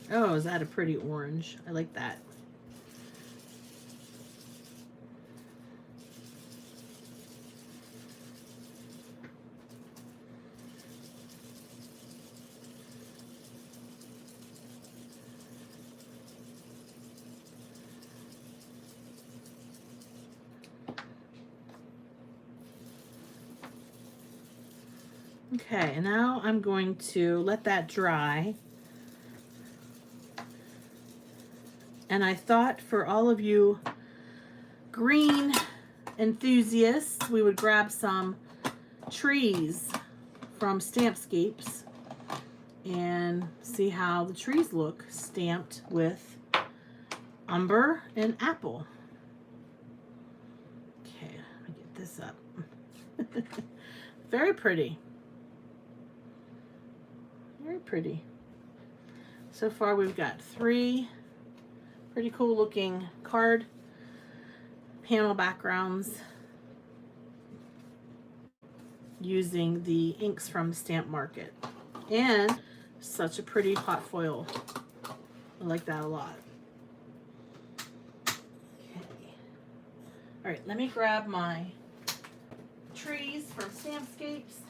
Oh, is that a pretty orange? I like that. Okay, and now I'm going to let that dry. And I thought for all of you green enthusiasts, we would grab some trees from Stampscapes and see how the trees look stamped with umber and apple. Okay, let me get this up. Very pretty. Very pretty. So far we've got 3 pretty cool looking card panel backgrounds using the inks from the Stamp Market. And such a pretty hot foil. I like that a lot. Okay. All right, let me grab my trees from Stampscapes.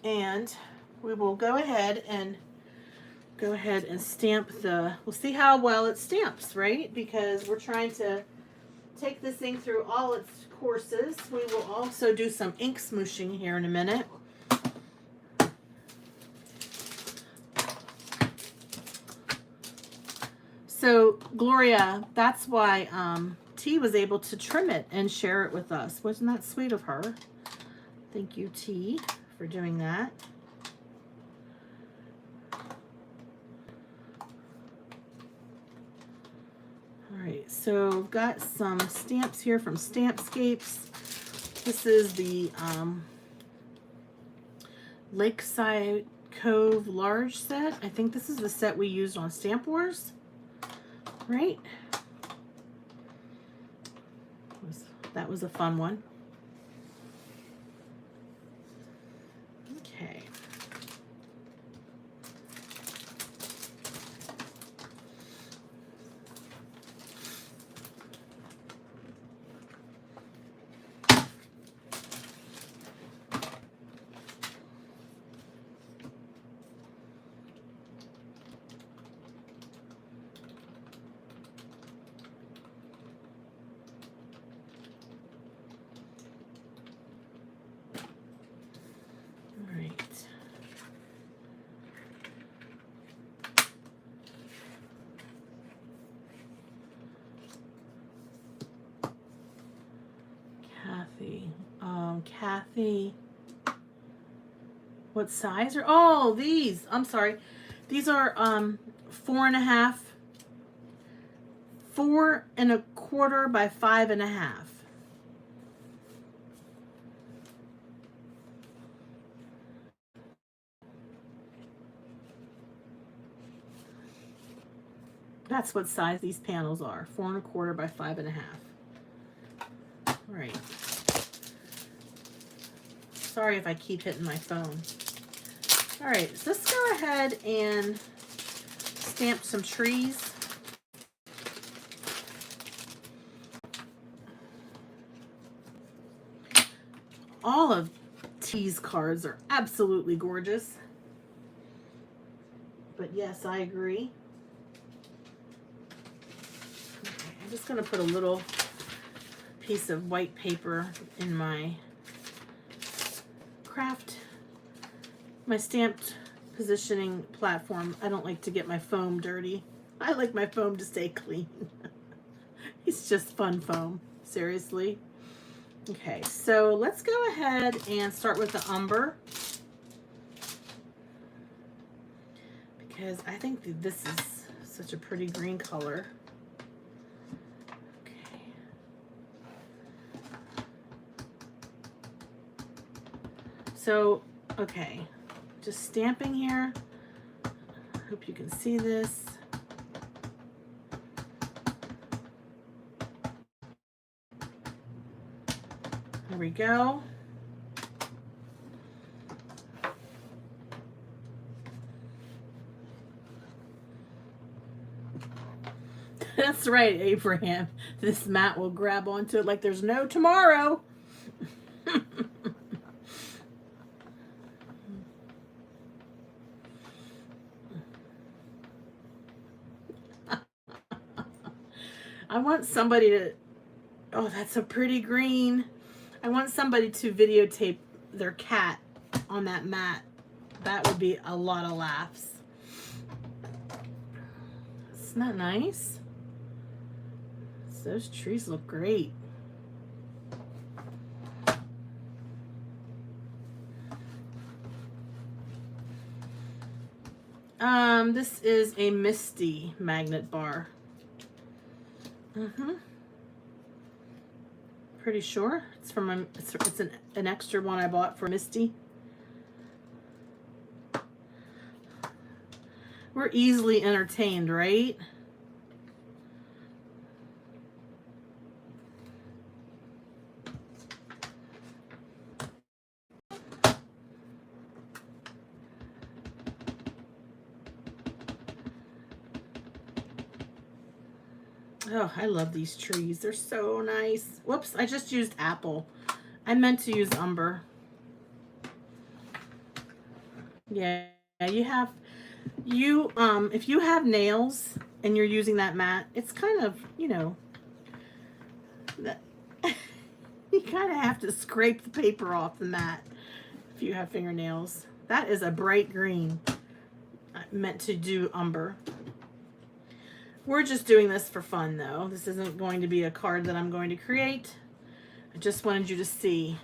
And we will go ahead and stamp we'll see how well it stamps, right? Because we're trying to take this thing through all its courses. We will also do some ink smooshing here in a minute. So Gloria, that's why T was able to trim it and share it with us. Wasn't that sweet of her? Thank you, T, for doing that. All right, so I've got some stamps here from Stampscapes. This is the Lakeside Cove large set. I think this is the set we used on Stamp Wars, right? That was a fun one. Okay. Kathy, what size are, oh, these, I'm sorry, these are 4.5, 4.25 by 5.5. That's what size these panels are, 4.25 by 5.5. All right. Sorry if I keep hitting my phone. All right, so let's go ahead and stamp some trees. All of T's cards are absolutely gorgeous. But yes, I agree. Okay, I'm just going to put a little piece of white paper in my my stamped positioning platform. I don't like to get my foam dirty. I like my foam to stay clean. It's just fun foam, seriously. Okay, so let's go ahead and start with the umber, because I think that this is such a pretty green color. Okay. So, okay, just stamping here. Hope you can see this. There we go. That's right, Abraham. This mat will grab onto it like there's no tomorrow. I want somebody to, oh, that's a pretty green. I want somebody to videotape their cat on that mat. That would be a lot of laughs. Isn't that nice? Those trees look great. This is a Misty magnet bar. Pretty sure it's from it's an extra one I bought for Misty. We're easily entertained, right? Oh, I love these trees. They're so nice. Whoops, I just used apple. I meant to use umber. Yeah, if you have nails and you're using that mat, it's kind of, you know, that you kind of have to scrape the paper off the mat if you have fingernails. That is a bright green. I meant to do umber. We're just doing this for fun, though. This isn't going to be a card that I'm going to create. I just wanted you to see.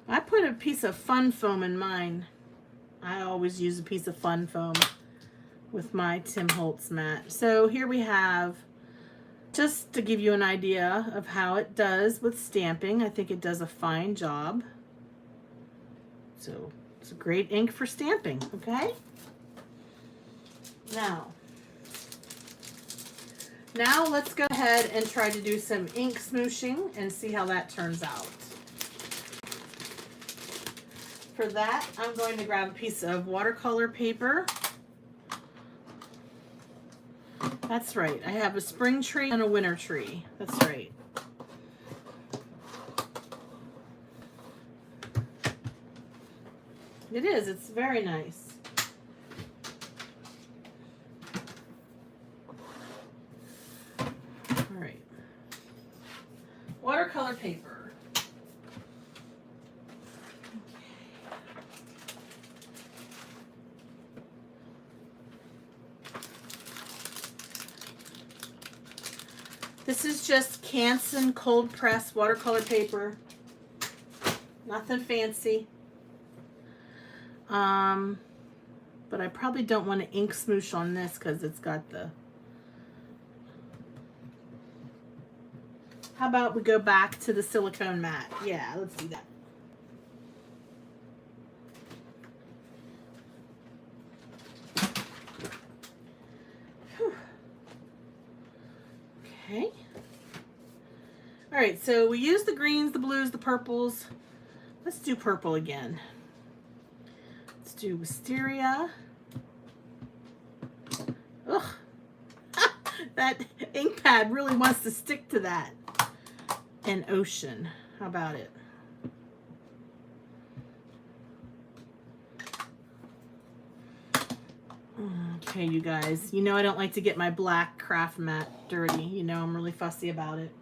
I put a piece of fun foam in mine. I always use a piece of fun foam with my Tim Holtz mat. So here we have, just to give you an idea of how it does with stamping, I think it does a fine job. So it's a great ink for stamping, okay? Now let's go ahead and try to do some ink smooshing and see how that turns out. For that, I'm going to grab a piece of watercolor paper. That's right, I have a spring tree and a winter tree. That's right. It is, it's very nice. All right. Watercolor paper. This is just Canson cold press watercolor paper. Nothing fancy. But I probably don't want to ink smoosh on this because it's got the... How about we go back to the silicone mat? Yeah, let's do that. Whew. Okay. All right, so we used the greens, the blues, the purples. Let's do purple again. Let's do Wisteria. Ugh. That ink pad really wants to stick to that. And Ocean. How about it? Okay, you guys. You know I don't like to get my black craft mat dirty. You know I'm really fussy about it.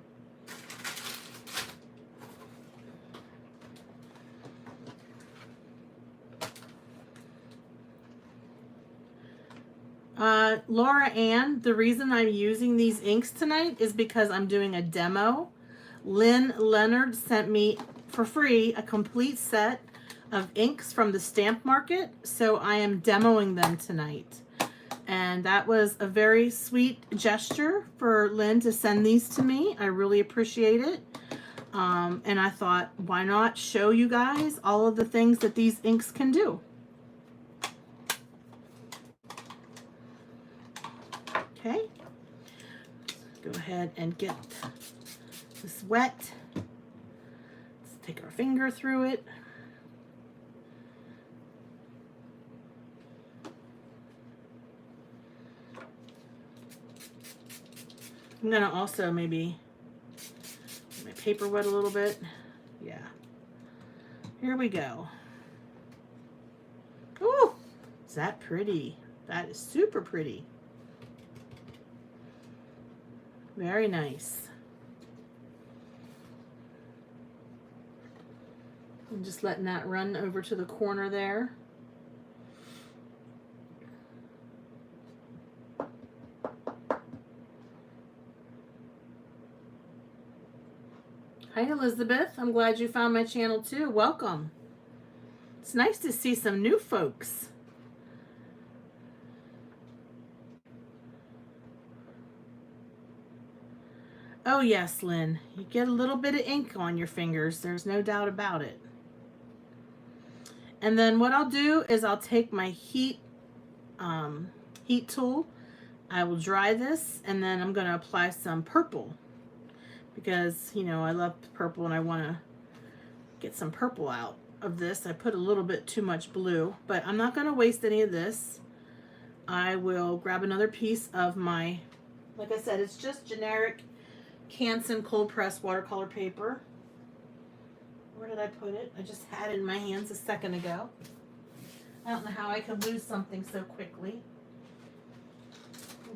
Laura Ann, the reason I'm using these inks tonight is because I'm doing a demo. Lynn Leonard sent me for free a complete set of inks from the stamp market, so I am demoing them tonight. And that was a very sweet gesture for Lynn to send these to me. I really appreciate it. And I thought, why not show you guys all of the things that these inks can do? Okay, go ahead and get this wet. Let's take our finger through it. I'm gonna also maybe get my paper wet a little bit. Yeah, here we go. Ooh, Is that pretty? That is super pretty. Very nice. I'm just letting that run over to the corner there. Hi Elizabeth, I'm glad you found my channel too. Welcome. It's nice to see some new folks. Oh yes, Lynn, you get a little bit of ink on your fingers. There's no doubt about it. And then what I'll do is I'll take my heat tool. I will dry this, and then I'm going to apply some purple because, you know, I love purple and I want to get some purple out of this. I put a little bit too much blue, but I'm not going to waste any of this. I will grab another piece of my, like I said, it's just generic Canson cold press watercolor paper. Where did I put it? I just had it in my hands a second ago. I don't know how I could lose something so quickly.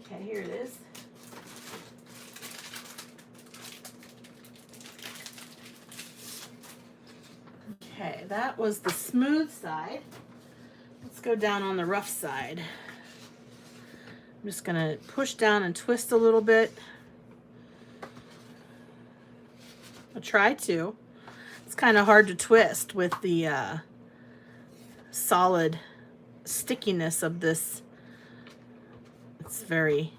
Okay, here it is. Okay, that was the smooth side. Let's go down on the rough side. I'm just going to push down and twist a little bit. I'll try to. It's kind of hard to twist with the solid stickiness of this. It's very,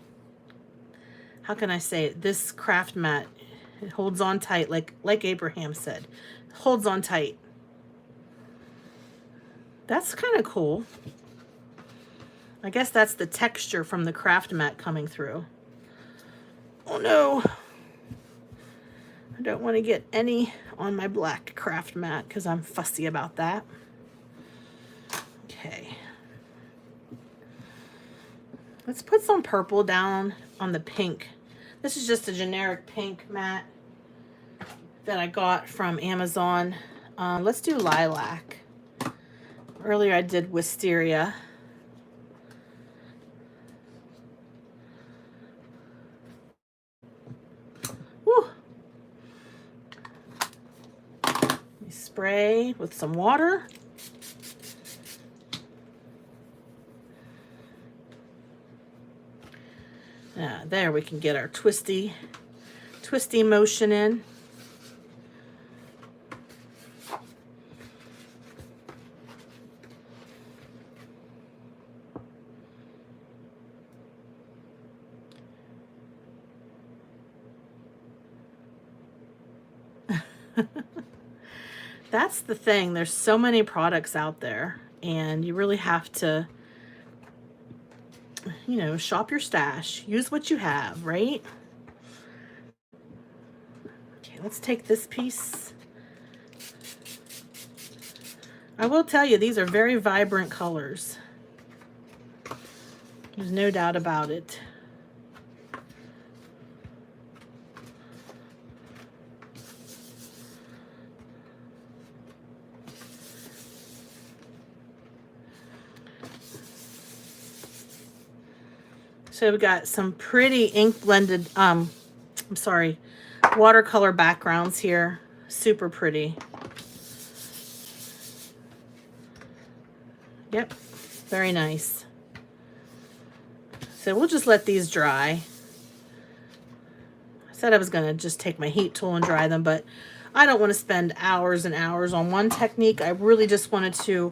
how can I say it? This craft mat, it holds on tight, like Abraham said. It holds on tight. That's kind of cool. I guess that's the texture from the craft mat coming through. Oh no. I don't want to get any on my black craft mat because I'm fussy about that. Okay. Let's put some purple down on the pink. This is just a generic pink mat that I got from Amazon. Let's do lilac. Earlier I did wisteria. Woo. Spray with some water. There we can get our twisty motion in. That's the thing. There's so many products out there, and you really have to, you know, shop your stash. Use what you have, right? Okay, let's take this piece. I will tell you, these are very vibrant colors. There's no doubt about it. So we've got some pretty ink blended, I'm sorry, watercolor backgrounds here. Super pretty. Yep, very nice. So we'll just let these dry. I said I was going to just take my heat tool and dry them, but I don't want to spend hours and hours on one technique. I really just wanted to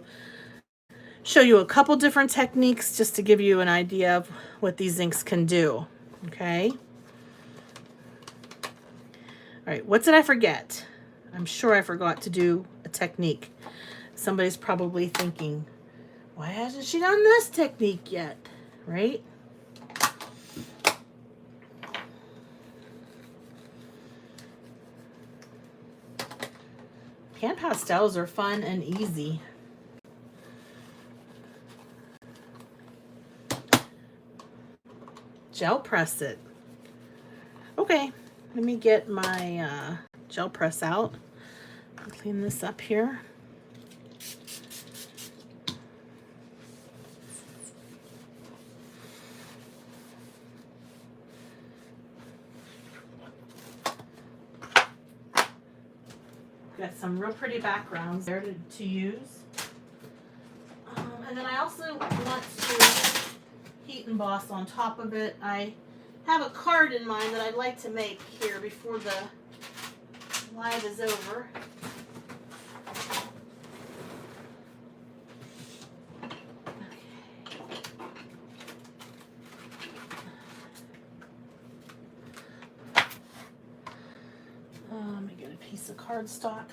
show you a couple different techniques just to give you an idea of what these inks can do. Okay. All right, what did I forget? I'm sure I forgot to do a technique. Somebody's probably thinking, why hasn't she done this technique yet? Right? Pan pastels are fun and easy. Gel press it. Okay, let me get my gel press out. Clean this up here. Got some real pretty backgrounds there to use. And then I also want to heat emboss on top of it. I have a card in mind that I'd like to make here before the live is over. Let me get a piece of cardstock.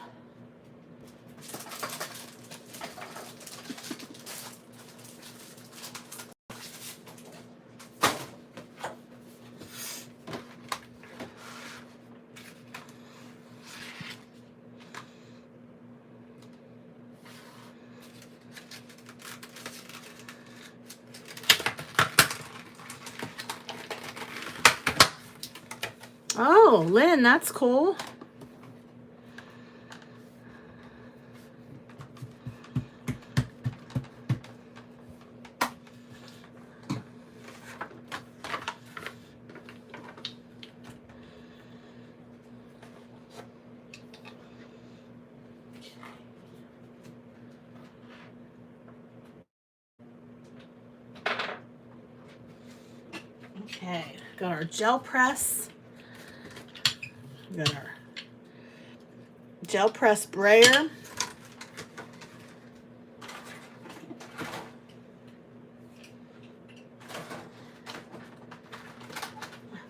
Oh, Lynn, that's cool. Okay, got our gel press. Got our gel press brayer.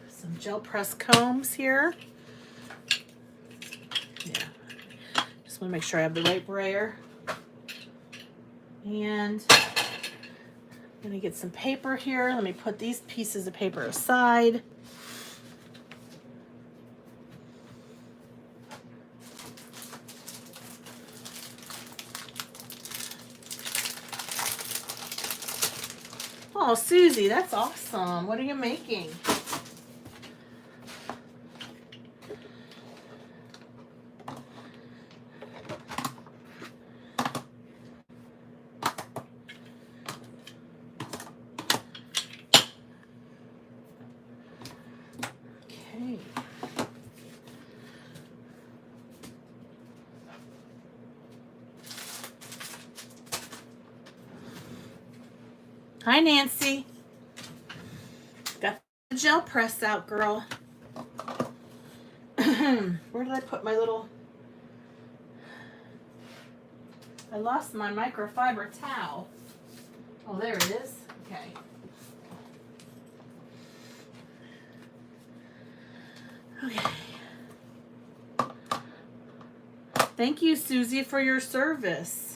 Some gel press combs here. Yeah, just want to make sure I have the right brayer. And I'm going to get some paper here. Let me put these pieces of paper aside. Oh, Susie, that's awesome. What are you making? Okay. Hi, Nancy. Got the gel press out, girl. Where did I put my little... I lost my microfiber towel. Oh, there it is. Okay. Okay. Thank you, Susie, for your service.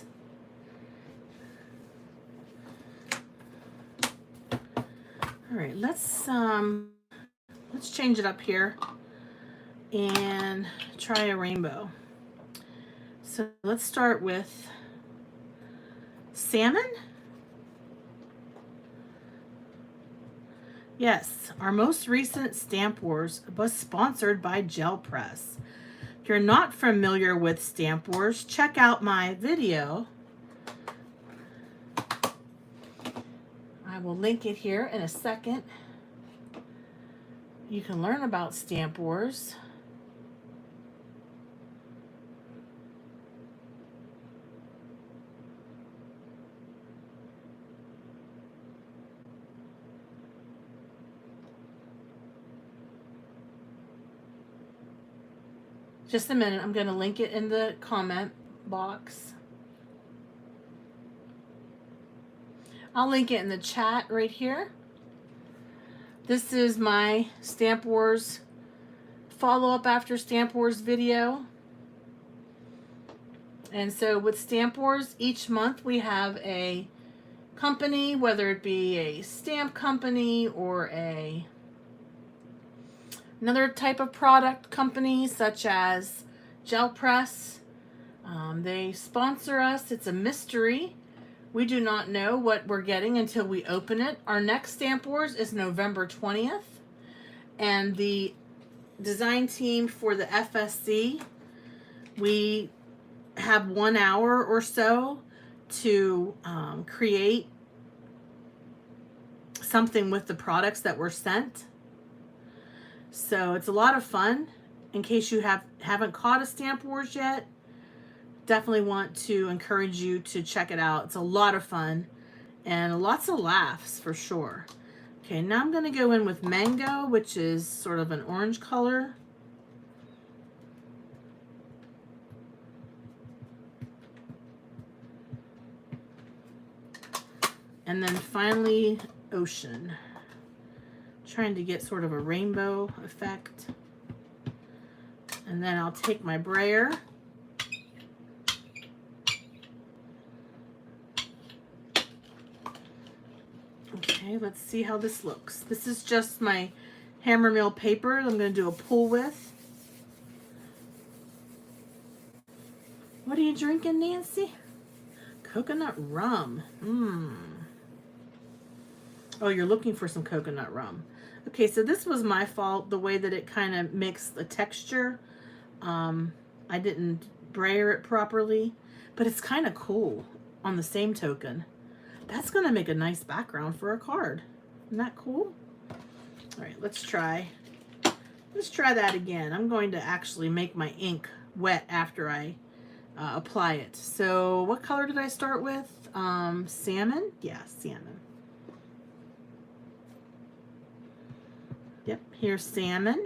All right, let's change it up here and try a rainbow. So let's start with salmon. Yes, our most recent Stamp Wars was sponsored by Gel Press. If you're not familiar with Stamp Wars, check out my video. I will link it here in a second. You can learn about Stamp Wars. Just a minute, I'm going to link it in the comment box. I'll link it in the chat right here. This is my Stamp Wars follow-up after Stamp Wars video. And so with Stamp Wars, each month we have a company, whether it be a stamp company or another type of product company such as Gel Press. They sponsor us. It's a mystery. We do not know what we're getting until we open it. Our next Stamp Wars is November 20th. And the design team for the FSC, we have 1 hour or so to create something with the products that were sent. So it's a lot of fun. In case you haven't caught a Stamp Wars yet, definitely want to encourage you to check it out. It's a lot of fun and lots of laughs for sure. Okay, now I'm going to go in with Mango, which is sort of an orange color. And then finally, Ocean. Trying to get sort of a rainbow effect. And then I'll take my brayer. Okay, let's see how this looks. This is just my hammer mill paper I'm going to do a pull with. What are you drinking, Nancy? Coconut rum. Oh, you're looking for some coconut rum. Okay, so this was my fault, the way that it kind of makes the texture. I didn't brayer it properly, but it's kind of cool on the same token. That's going to make a nice background for a card. Isn't that cool? All right, let's try that again. I'm going to actually make my ink wet after I apply it. So what color did I start with? Salmon? Yeah, salmon. Yep, here's salmon.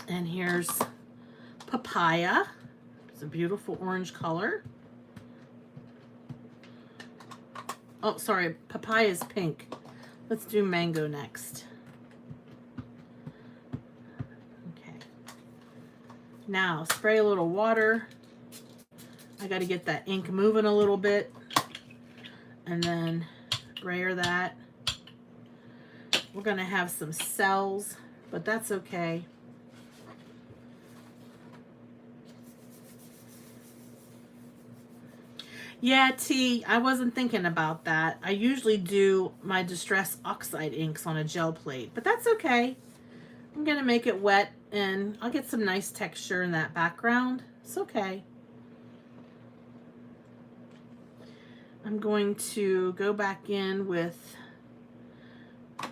And here's papaya. It's a beautiful orange color. Oh, sorry, papaya is pink. Let's do mango next. Okay. Now, spray a little water. I got to get that ink moving a little bit. And then brayer that. We're going to have some cells, but that's okay. Yeah, T, I wasn't thinking about that. I usually do my Distress Oxide inks on a gel plate, but that's okay. I'm going to make it wet, and I'll get some nice texture in that background. It's okay. I'm going to go back in with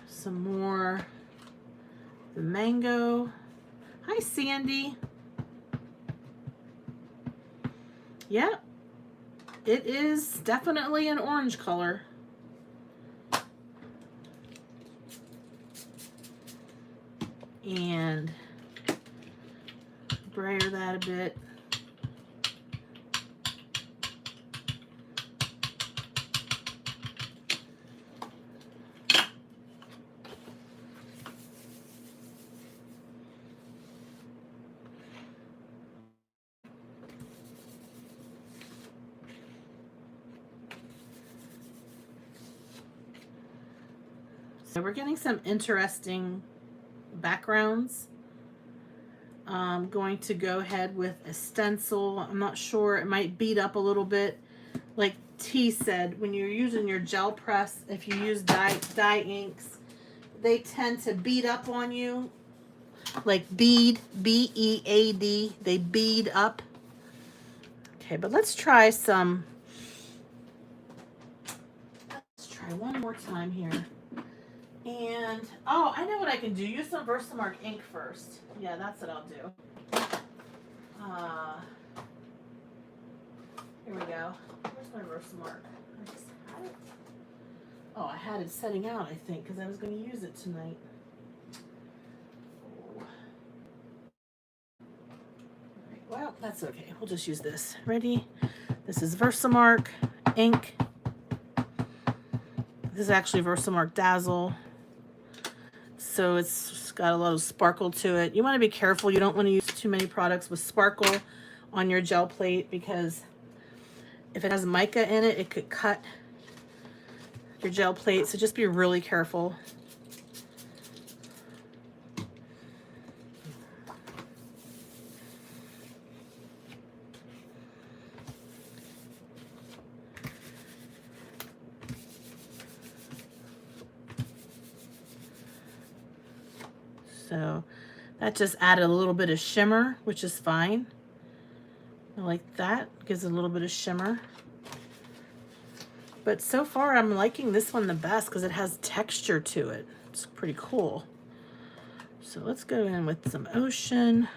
some more the mango. Hi, Sandy. Yeah, it is definitely an orange color. And brayer that a bit. So we're getting some interesting backgrounds. I'm going to go ahead with a stencil. I'm not sure, it might bead up a little bit. Like T said, when you're using your gel press, if you use dye inks, they tend to bead up on you. Like bead, B-E-A-D, they bead up. Okay, but let's try some. Let's try one more time here. And, oh, I know what I can do. Use some Versamark ink first. Yeah, that's what I'll do. Here we go. Where's my Versamark? I just had it. Oh, I had it setting out, I think, because I was going to use it tonight. Oh. Right, well, that's okay. We'll just use this. Ready? This is Versamark ink. This is actually Versamark Dazzle. So it's got a lot of sparkle to it. You want to be careful. You don't want to use too many products with sparkle on your gel plate, because if it has mica in it, it could cut your gel plate. So just be really careful. So that just added a little bit of shimmer, which is fine. I like that. Gives it a little bit of shimmer. But so far, I'm liking this one the best because it has texture to it. It's pretty cool. So let's go in with some ocean.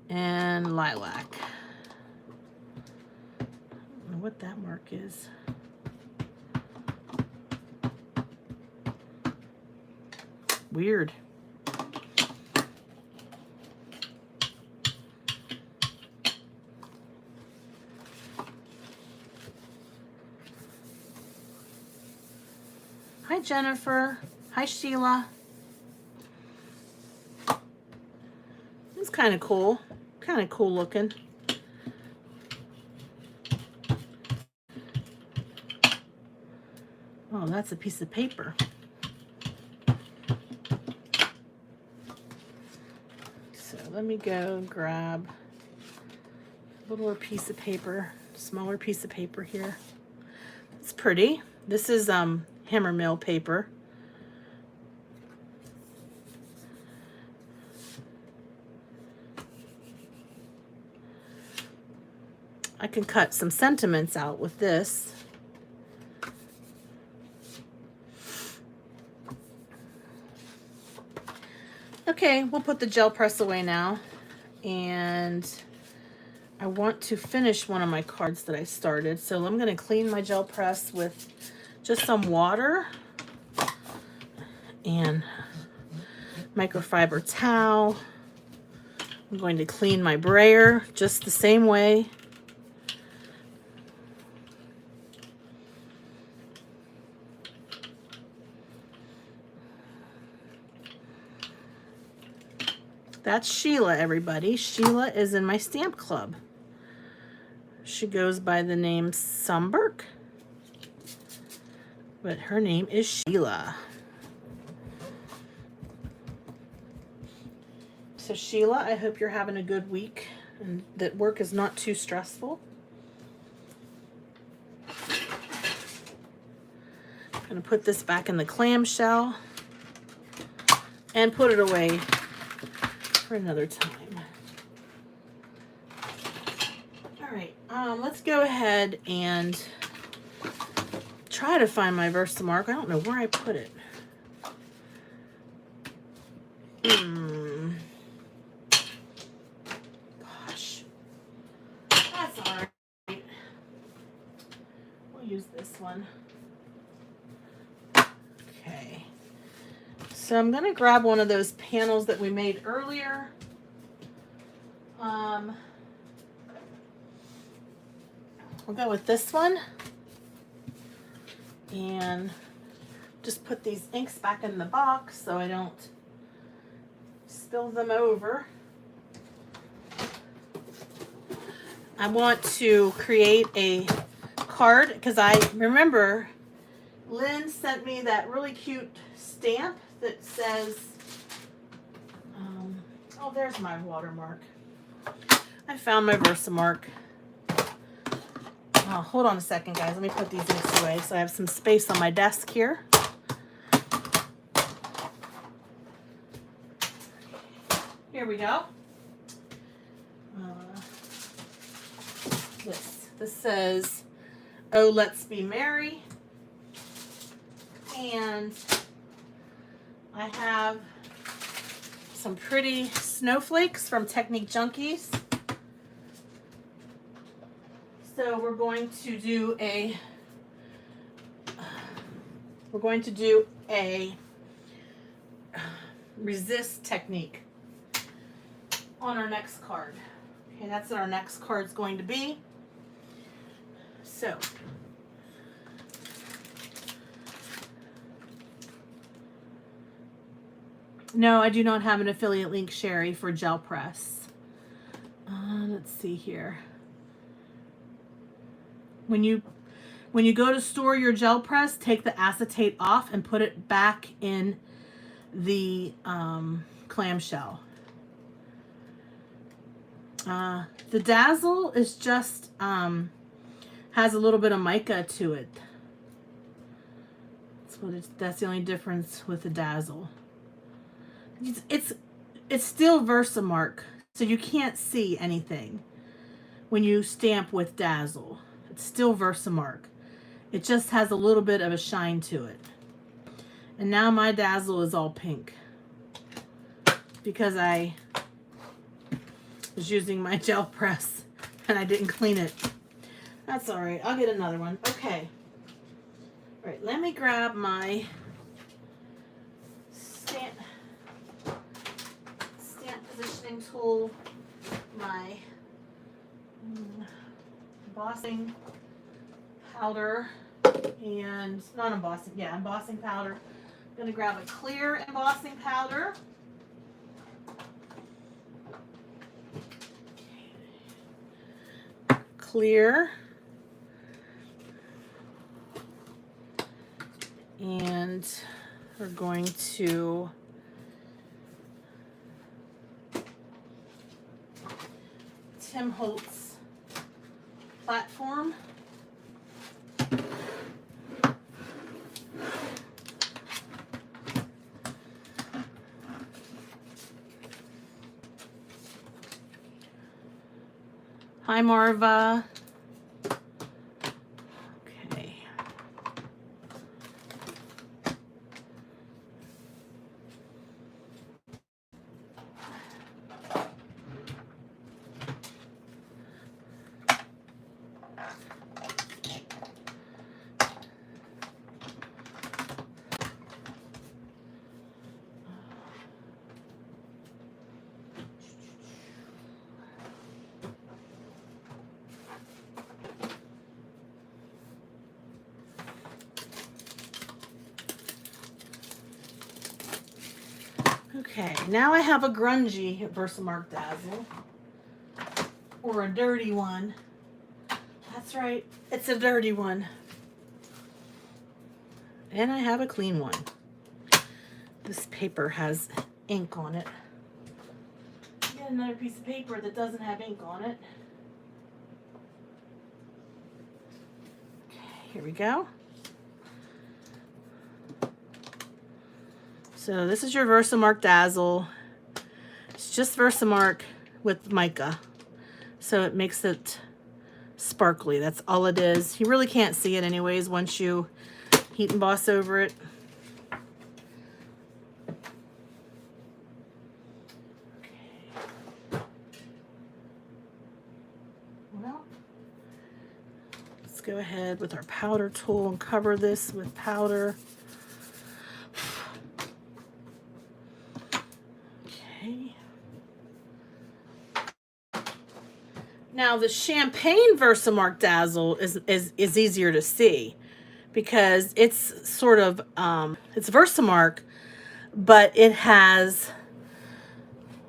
And lilac. I don't know what that mark is. Weird. Hi, Jennifer. Hi, Sheila. It's kind of cool. Kind of cool looking. Oh, that's a piece of paper. So let me go grab a littler piece of paper, smaller piece of paper here. It's pretty. This is hammer mill paper. I can cut some sentiments out with this. Okay, we'll put the gel press away now. And I want to finish one of my cards that I started. So I'm going to clean my gel press with just some water and microfiber towel. I'm going to clean my brayer just the same way. That's Sheila, everybody. Sheila is in my stamp club. She goes by the name Sumberg, but her name is Sheila. So Sheila, I hope you're having a good week and that work is not too stressful. I'm going to put this back in the clamshell and put it away for another time. All right, let's go ahead and try to find my Versamark. I don't know where I put it. Gosh, that's all right. We'll use this one. Okay. So I'm going to grab one of those panels that we made earlier. We'll go with this one. And just put these inks back in the box so I don't spill them over. I want to create a card because I remember Lynn sent me that really cute stamp that says, oh, there's my watermark. I found my Versamark. Oh, hold on a second, guys. Let me put these inks away so I have some space on my desk here. Here we go. This says, "Oh, let's be merry." And I have some pretty snowflakes from Technique Junkies. So we're going to do a resist technique on our next card. Okay, that's what our next card is going to be. So no, I do not have an affiliate link, Sherry, for gel press. Let's see here. When you go to store your gel press, take the acetate off and put it back in the clamshell. The Dazzle is just has a little bit of mica to it. That's the only difference with the Dazzle. It's still Versamark, so you can't see anything when you stamp with Dazzle. It's still Versamark. It just has a little bit of a shine to it. And now my dazzle is all pink because I was using my gel press and I didn't clean it. That's all right. I'll get another one. Okay. All right, let me grab my stamp positioning tool, my embossing powder, and not embossing, yeah, embossing powder. I'm going to grab a clear embossing powder. Clear. And we're going to Tim Holtz platform. Hi, Marva. Okay. Okay, now I have a grungy Versamark Dazzle, or a dirty one. That's right, it's a dirty one. And I have a clean one. This paper has ink on it. Get another piece of paper that doesn't have ink on it. Okay, here we go. So this is your Versamark Dazzle. It's just Versamark with mica. So it makes it sparkly. That's all it is. You really can't see it anyways once you heat emboss over it. Okay. Well, let's go ahead with our powder tool and cover this with powder. Now the champagne Versamark Dazzle is easier to see because it's sort of, it's Versamark, but it has,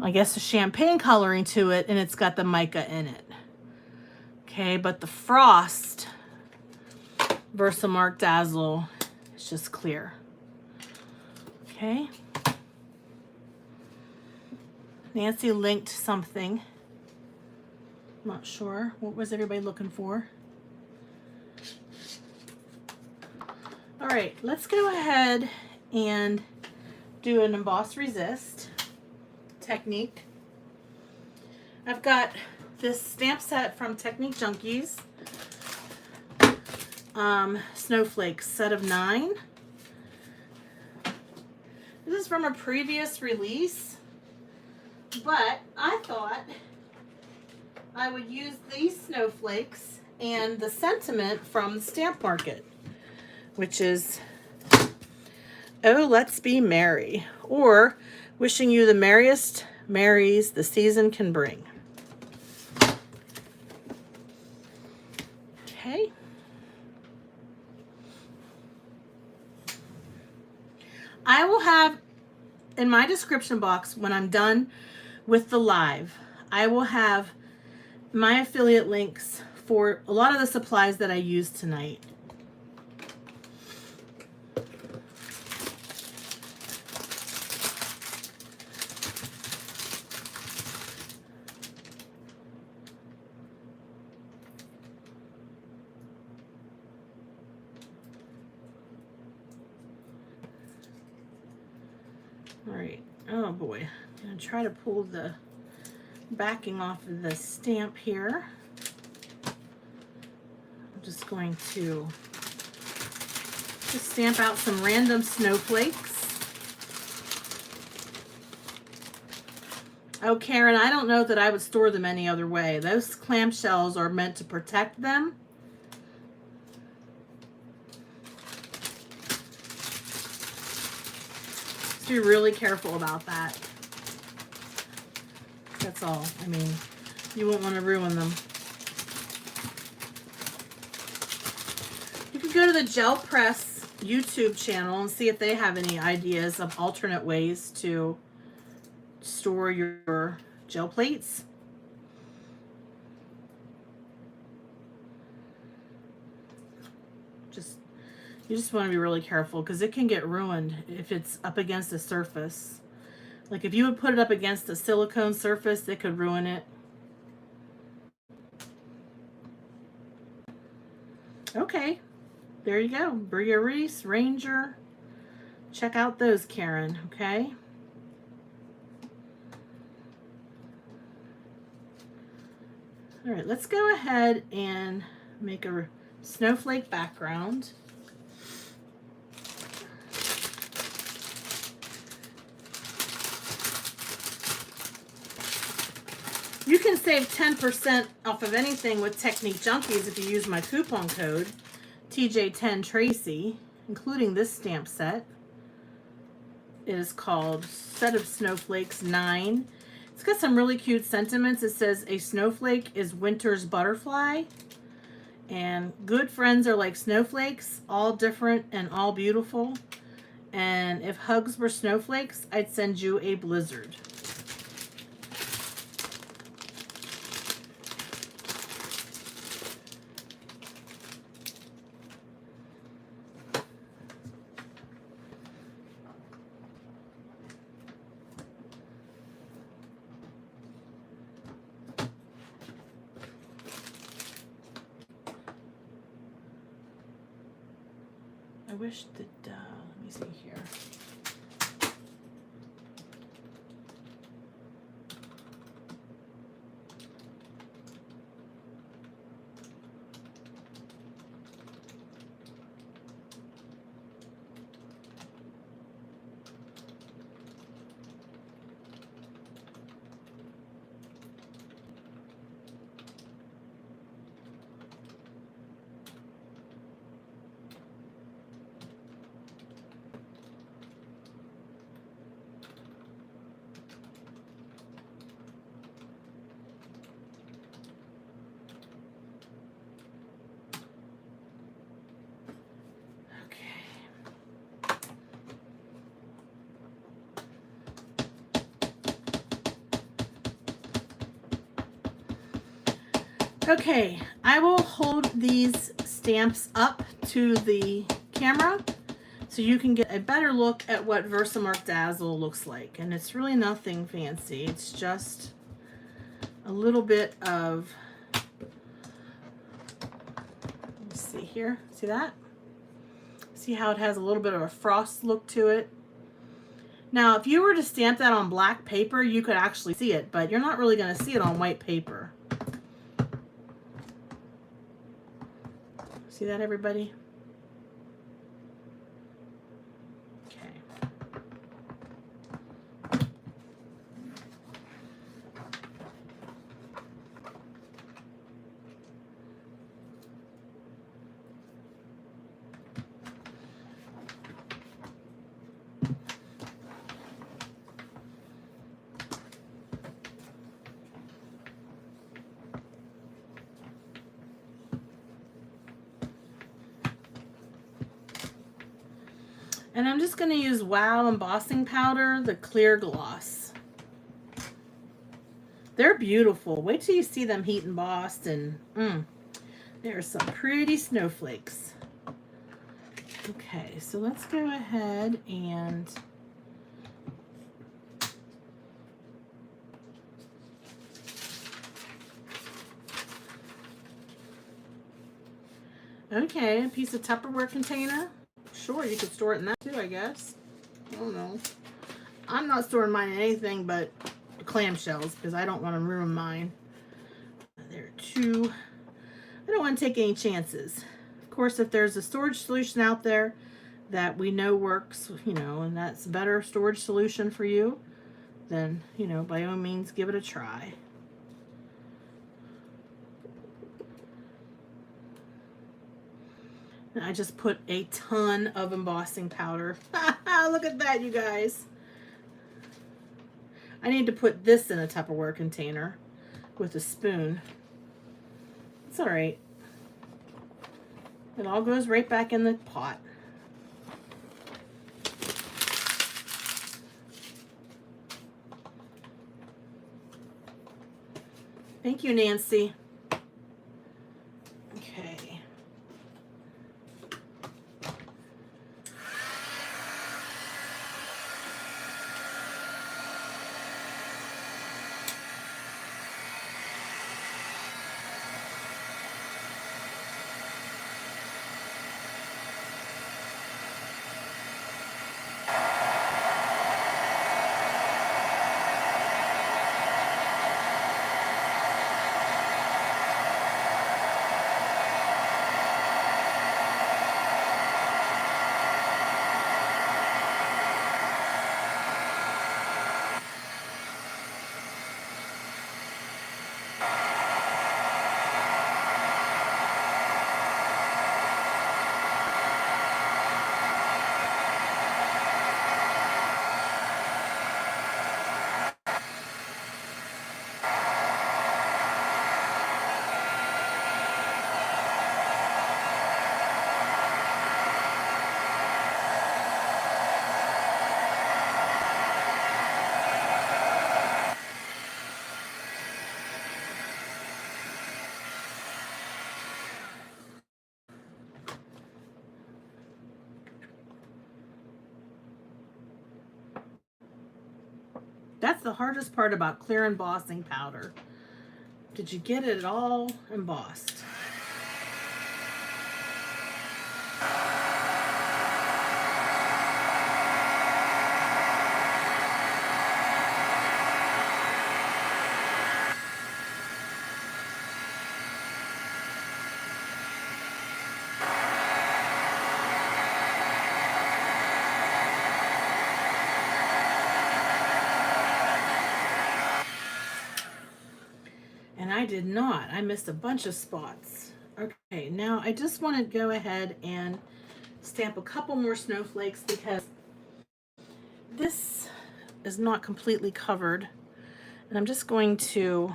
I guess, a champagne coloring to it, and it's got the mica in it. Okay, but the Frost Versamark Dazzle is just clear. Okay. Nancy linked something. Not sure. What was everybody looking for? All right, let's go ahead and do an emboss resist technique. I've got this stamp set from Technique Junkies. Snowflakes, set of 9. This is from a previous release, but I thought I would use these snowflakes and the sentiment from the Stamp Market, which is, oh, let's be merry, or wishing you the merriest merries the season can bring. Okay. I will have in my description box, when I'm done with the live, I will have my affiliate links for a lot of the supplies that I used tonight. All right, oh boy, I'm gonna try to pull the backing off of the stamp here. I'm just going to Just stamp out some random snowflakes. Oh, Karen, I don't know that I would store them any other way. Those clamshells are meant to protect them. Just be really careful about that. That's all. I mean, you won't want to ruin them. You can go to the Gel Press YouTube channel and see if they have any ideas of alternate ways to store your gel plates. You just want to be really careful because it can get ruined if it's up against a surface. Like if you would put it up against a silicone surface, it could ruin it. Okay, there you go. Bria Reese, Ranger. Check out those, Karen, okay? All right, let's go ahead and make a snowflake background. You can save 10% off of anything with Technique Junkies if you use my coupon code TJ10Tracy, including this stamp set. It is called Set of Snowflakes 9. It's got some really cute sentiments. It says, a snowflake is winter's butterfly, and good friends are like snowflakes, all different and all beautiful. And if hugs were snowflakes, I'd send you a blizzard. I wish that, let me see here. Okay, I will hold these stamps up to the camera so you can get a better look at what Versamark Dazzle looks like. And it's really nothing fancy. It's just a little bit of, let's see here, see that? See how it has a little bit of a frost look to it? Now, if you were to stamp that on black paper, you could actually see it, but you're not really going to see it on white paper. See that, everybody? Okay. And I'm just going to use Wow embossing powder, the clear gloss. They're beautiful. Wait till you see them heat embossed, and there are some pretty snowflakes. Okay, so let's go ahead and okay, a piece of Tupperware container. Sure, you could store it in that too, I guess. I don't know. I'm not storing mine in anything but clamshells because I don't want to ruin mine. There are two. I don't want to take any chances. Of course, if there's a storage solution out there that we know works, you know, and that's a better storage solution for you, then, you know, by all means, give it a try. And I just put a ton of embossing powder. Look at that, you guys. I need to put this in a Tupperware container with a spoon. It's all right. It all goes right back in the pot. Thank you, Nancy. Okay. That's the hardest part about clear embossing powder. Did you get it all embossed? And I did not. I missed a bunch of spots. Okay, now I just want to go ahead and stamp a couple more snowflakes because this is not completely covered. And I'm just going to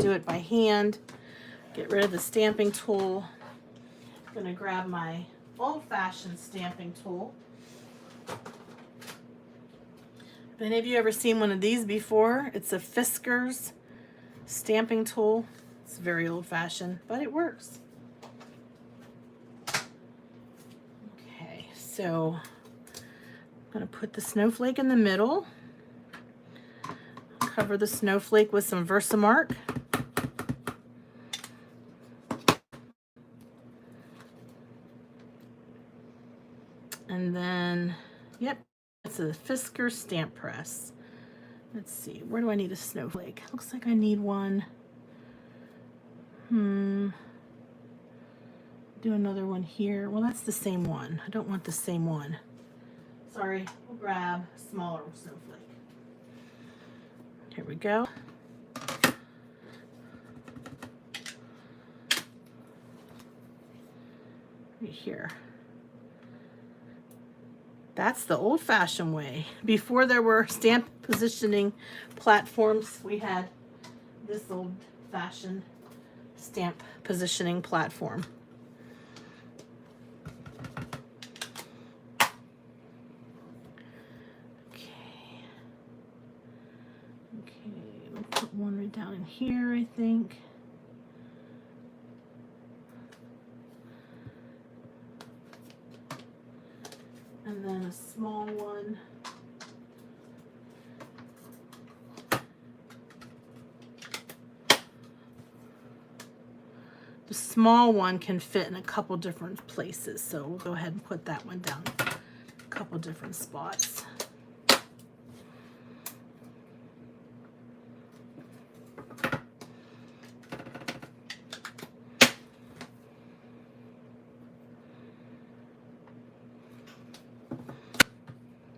do it by hand. Get rid of the stamping tool. I'm going to grab my old-fashioned stamping tool. Have any of you ever seen one of these before? It's a Fiskars stamping tool. It's very old-fashioned, but it works. Okay, so I'm going to put the snowflake in the middle. Cover the snowflake with some Versamark. And then, yep, it's a Fiskars stamp press. Let's see, where do I need a snowflake? Looks like I need one. Do another one here. Well, that's the same one. I don't want the same one. Sorry, we'll grab a smaller snowflake. Here we go. Right here. That's the old-fashioned way. Before there were stamp positioning platforms, we had this old-fashioned stamp positioning platform. Okay. Okay, we'll put one right down in here, I think. And then a small one. The small one can fit in a couple different places, so we'll go ahead and put that one down a couple different spots.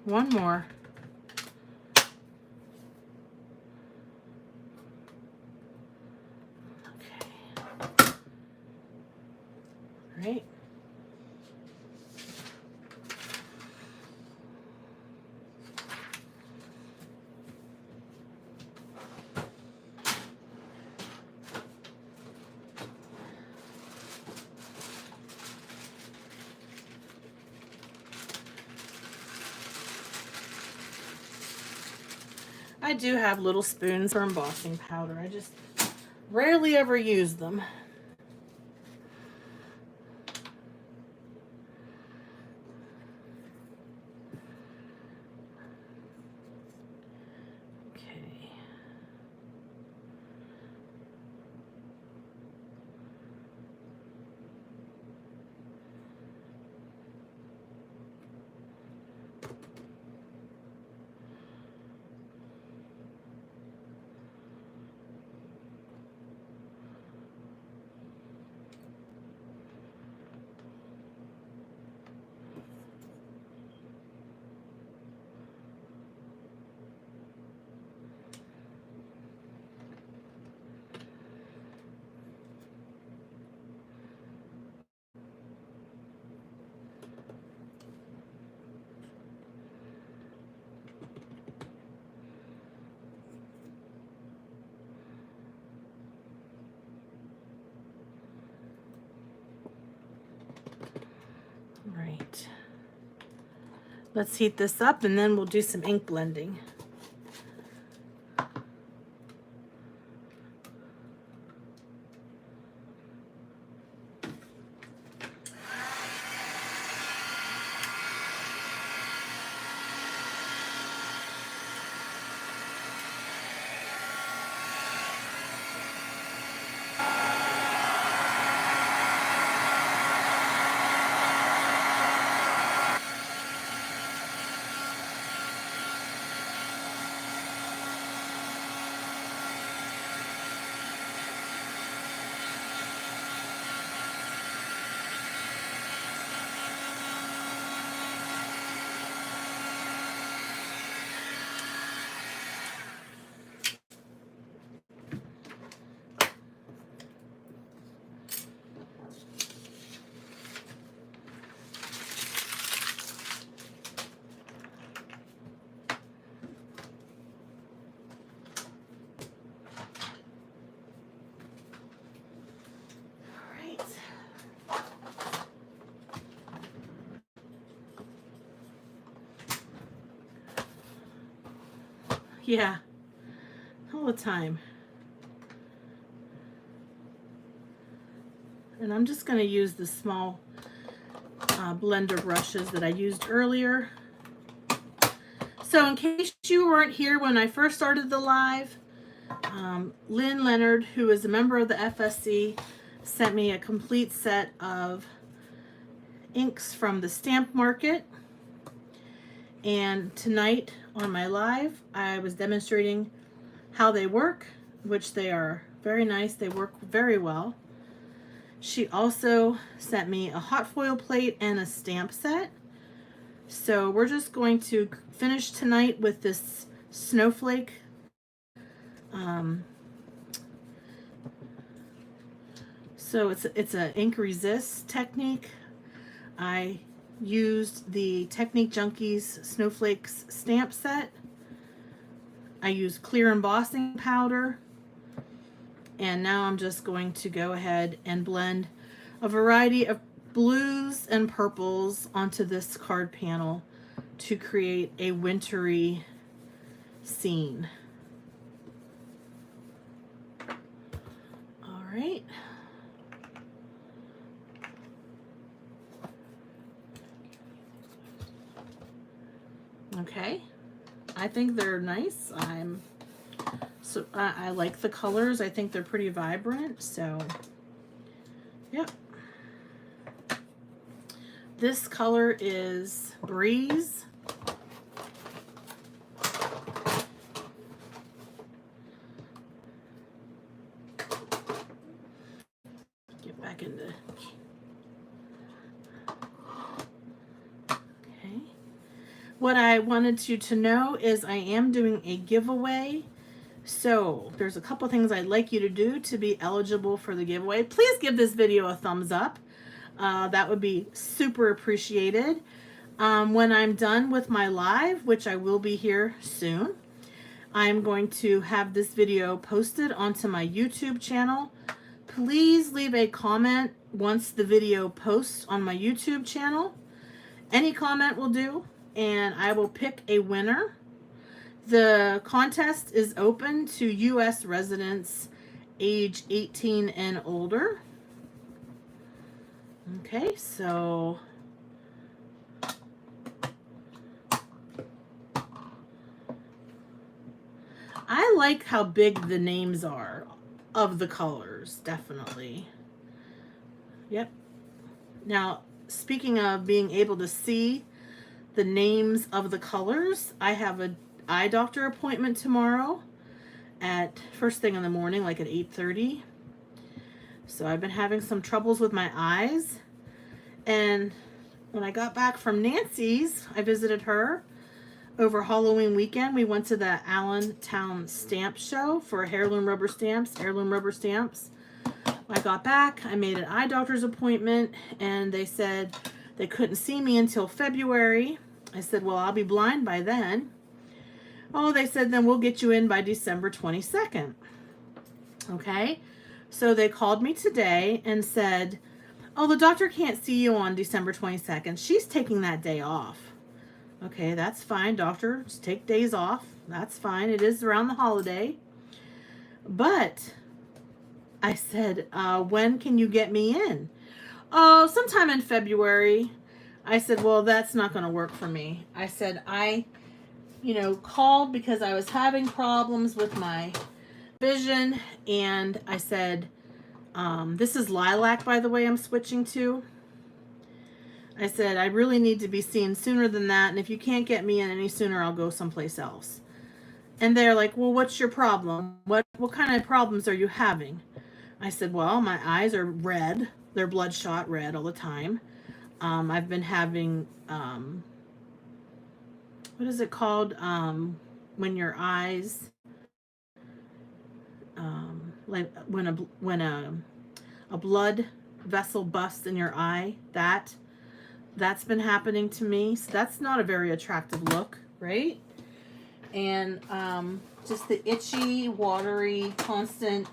One more. Okay. All right. I do have little spoons for embossing powder. I just rarely ever use them. Okay. Right. Let's heat this up and then we'll do some ink blending. Yeah, all the time. And I'm just going to use the small blender brushes that I used earlier. So in case you weren't here when I first started the live, Lynn Leonard, who is a member of the FSC, sent me a complete set of inks from the Stamp Market. And tonight on my live, I was demonstrating how they work, which they are very nice. They work very well. She also sent me a hot foil plate and a stamp set. So we're just going to finish tonight with this snowflake so it's an ink resist technique. I used the Technique Junkies Snowflakes stamp set. I used clear embossing powder. And now I'm just going to go ahead and blend a variety of blues and purples onto this card panel to create a wintry scene. All right. Okay. I think they're nice. I like the colors. I think they're pretty vibrant. So, yep. This color is Breeze. Get back into. Okay. What I wanted you to know is I am doing a giveaway. So there's a couple things I'd like you to do to be eligible for the giveaway. Please give this video a thumbs up. That would be super appreciated. When I'm done with my live, which I will be here soon, I'm going to have this video posted onto my YouTube channel. Please leave a comment once the video posts on my YouTube channel. Any comment will do, and I will pick a winner. The contest is open to U.S. residents age 18 and older. Okay, so I like how big the names are of the colors, definitely. Yep. Now, speaking of being able to see the names of the colors, I have an eye doctor appointment tomorrow at first thing in the morning, like at 8:30. So I've been having some troubles with my eyes. And when I got back from Nancy's, I visited her over Halloween weekend. We went to the Allentown Stamp Show for heirloom rubber stamps. I got back, I made an eye doctor's appointment, and they said they couldn't see me until February. I said, well, I'll be blind by then. Oh, they said, then we'll get you in by December 22nd. Okay, so they called me today and said, oh, the doctor can't see you on December 22nd. She's taking that day off. Okay, that's fine, doctor. Just take days off. That's fine. It is around the holiday. But I said, when can you get me in? Oh, sometime in February. I said, well, that's not going to work for me. I said, I called because I was having problems with my vision. And I said, this is lilac, by the way, I'm switching to. I said, I really need to be seen sooner than that. And if you can't get me in any sooner, I'll go someplace else. And they're like, well, what's your problem? What kind of problems are you having? I said, well, my eyes are red. They're bloodshot red all the time. I've been having, what is it called? When your eyes, like when a blood vessel busts in your eye, that's been happening to me. So that's not a very attractive look, right? And just the itchy, watery, constant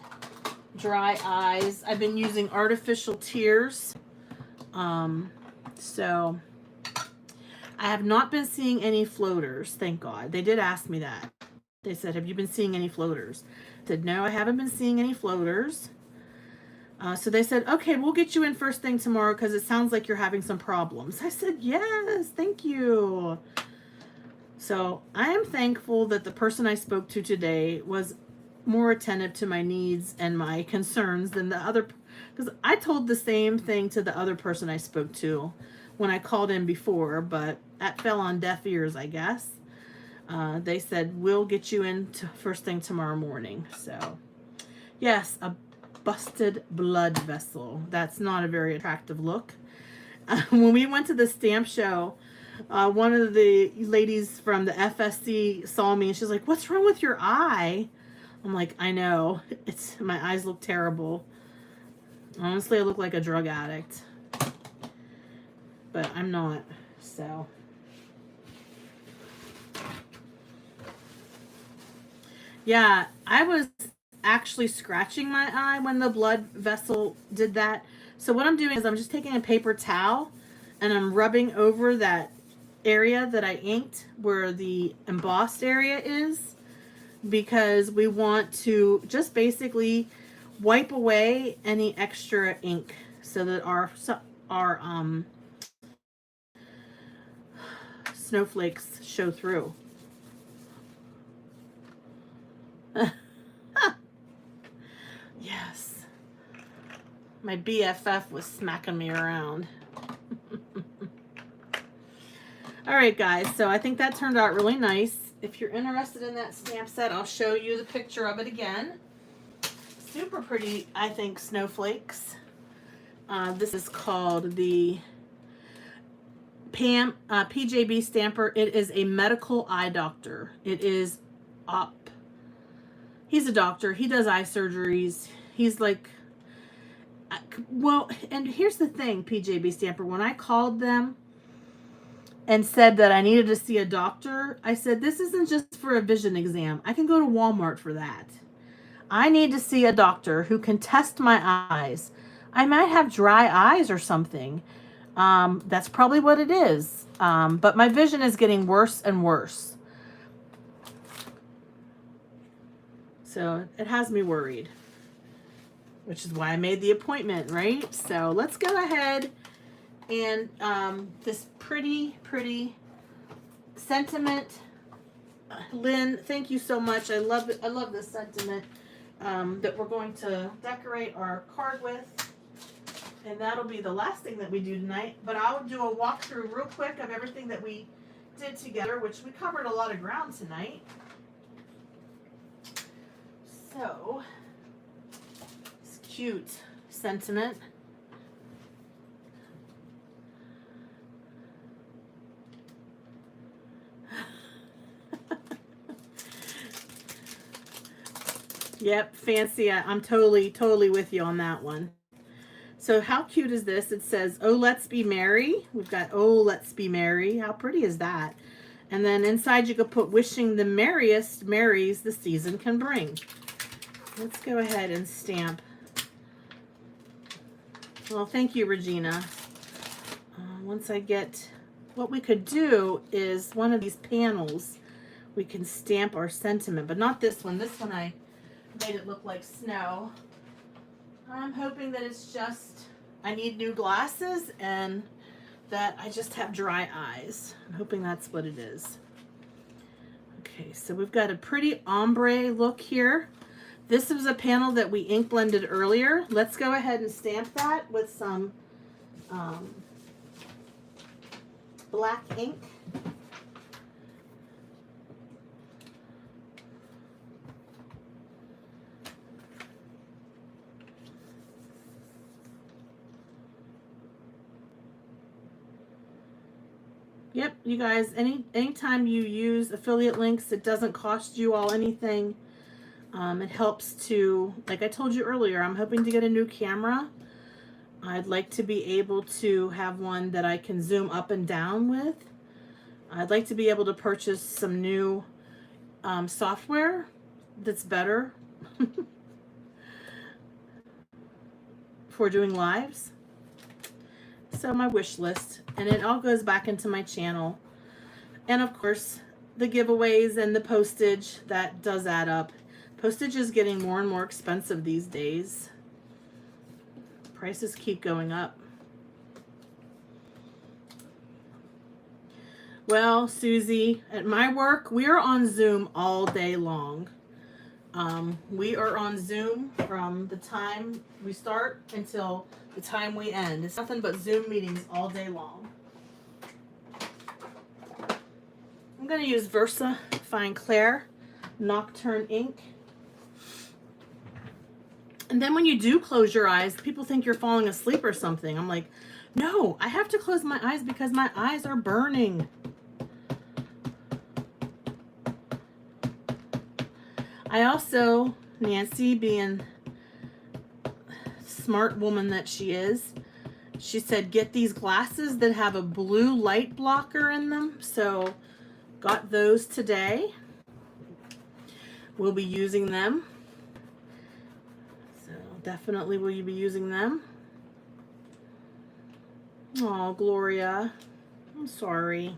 dry eyes. I've been using artificial tears. So I have not been seeing any floaters, thank God. They did ask me that. They said, have you been seeing any floaters? I said, no, I haven't been seeing any floaters. So they said, okay, we'll get you in first thing tomorrow because it sounds like you're having some problems. I said, yes, thank you. So I am thankful that the person I spoke to today was more attentive to my needs and my concerns than the other, because I told the same thing to the other person I spoke to when I called in before, but that fell on deaf ears, I guess. They said, we'll get you in first thing tomorrow morning. So yes, a busted blood vessel. That's not a very attractive look. When we went to the stamp show, one of the ladies from the FSC saw me and she's like, what's wrong with your eye? I'm like, I know. My eyes look terrible. Honestly, I look like a drug addict. But I'm not, so. Yeah, I was actually scratching my eye when the blood vessel did that. So what I'm doing is I'm just taking a paper towel and I'm rubbing over that area that I inked where the embossed area is, because we want to just basically wipe away any extra ink so that our snowflakes show through. Yes. My BFF was smacking me around. All right, guys, so I think that turned out really nice. If you're interested in that stamp set, I'll show you the picture of it again. Super pretty, I think, snowflakes. This is called the Pam, PJB Stamper. It is a medical eye doctor. It is up. He's a doctor. He does eye surgeries. He's like, well, and here's the thing, PJB Stamper. When I called them and said that I needed to see a doctor, I said, this isn't just for a vision exam. I can go to Walmart for that. I need to see a doctor who can test my eyes. I might have dry eyes or something. That's probably what it is. But my vision is getting worse and worse. So it has me worried, which is why I made the appointment, right? So let's go ahead and this pretty sentiment. Lynn, thank you so much. I love it. I love this sentiment that we're going to decorate our card with. And that'll be the last thing that we do tonight. But I'll do a walkthrough real quick of everything that we did together, which we covered a lot of ground tonight. So, it's cute sentiment. Yep, fancy. I'm totally with you on that one. So how cute is this? It says, oh, let's be merry. We've got, oh, let's be merry. How pretty is that? And then inside you could put wishing the merriest merries the season can bring. Let's go ahead and stamp. Well, thank you, Regina. Once I get, what we could do is one of these panels, we can stamp our sentiment, but not this one. This one I made it look like snow. I'm hoping that it's just, I need new glasses and that I just have dry eyes. I'm hoping that's what it is. Okay, so we've got a pretty ombre look here. This was a panel that we ink blended earlier. Let's go ahead and stamp that with some black ink. Yep, you guys, anytime you use affiliate links, it doesn't cost you all anything. It helps to, like I told you earlier, I'm hoping to get a new camera. I'd like to be able to have one that I can zoom up and down with. I'd like to be able to purchase some new software that's better for doing lives. So my wish list, and it all goes back into my channel. And of course, the giveaways and the postage, that does add up. Postage is getting more and more expensive these days. Prices keep going up. Well, Susie, at my work, we are on Zoom all day long. We are on Zoom from the time we start until the time we end. It's nothing but Zoom meetings all day long. I'm going to use Versa Fine Clair Nocturne ink. And then when you do close your eyes, people think you're falling asleep or something. I'm like, no, I have to close my eyes because my eyes are burning. I also, Nancy, being smart woman that she is, she said get these glasses that have a blue light blocker in them. So got those today. We'll be using them. So definitely will you be using them. Oh, Gloria, I'm sorry.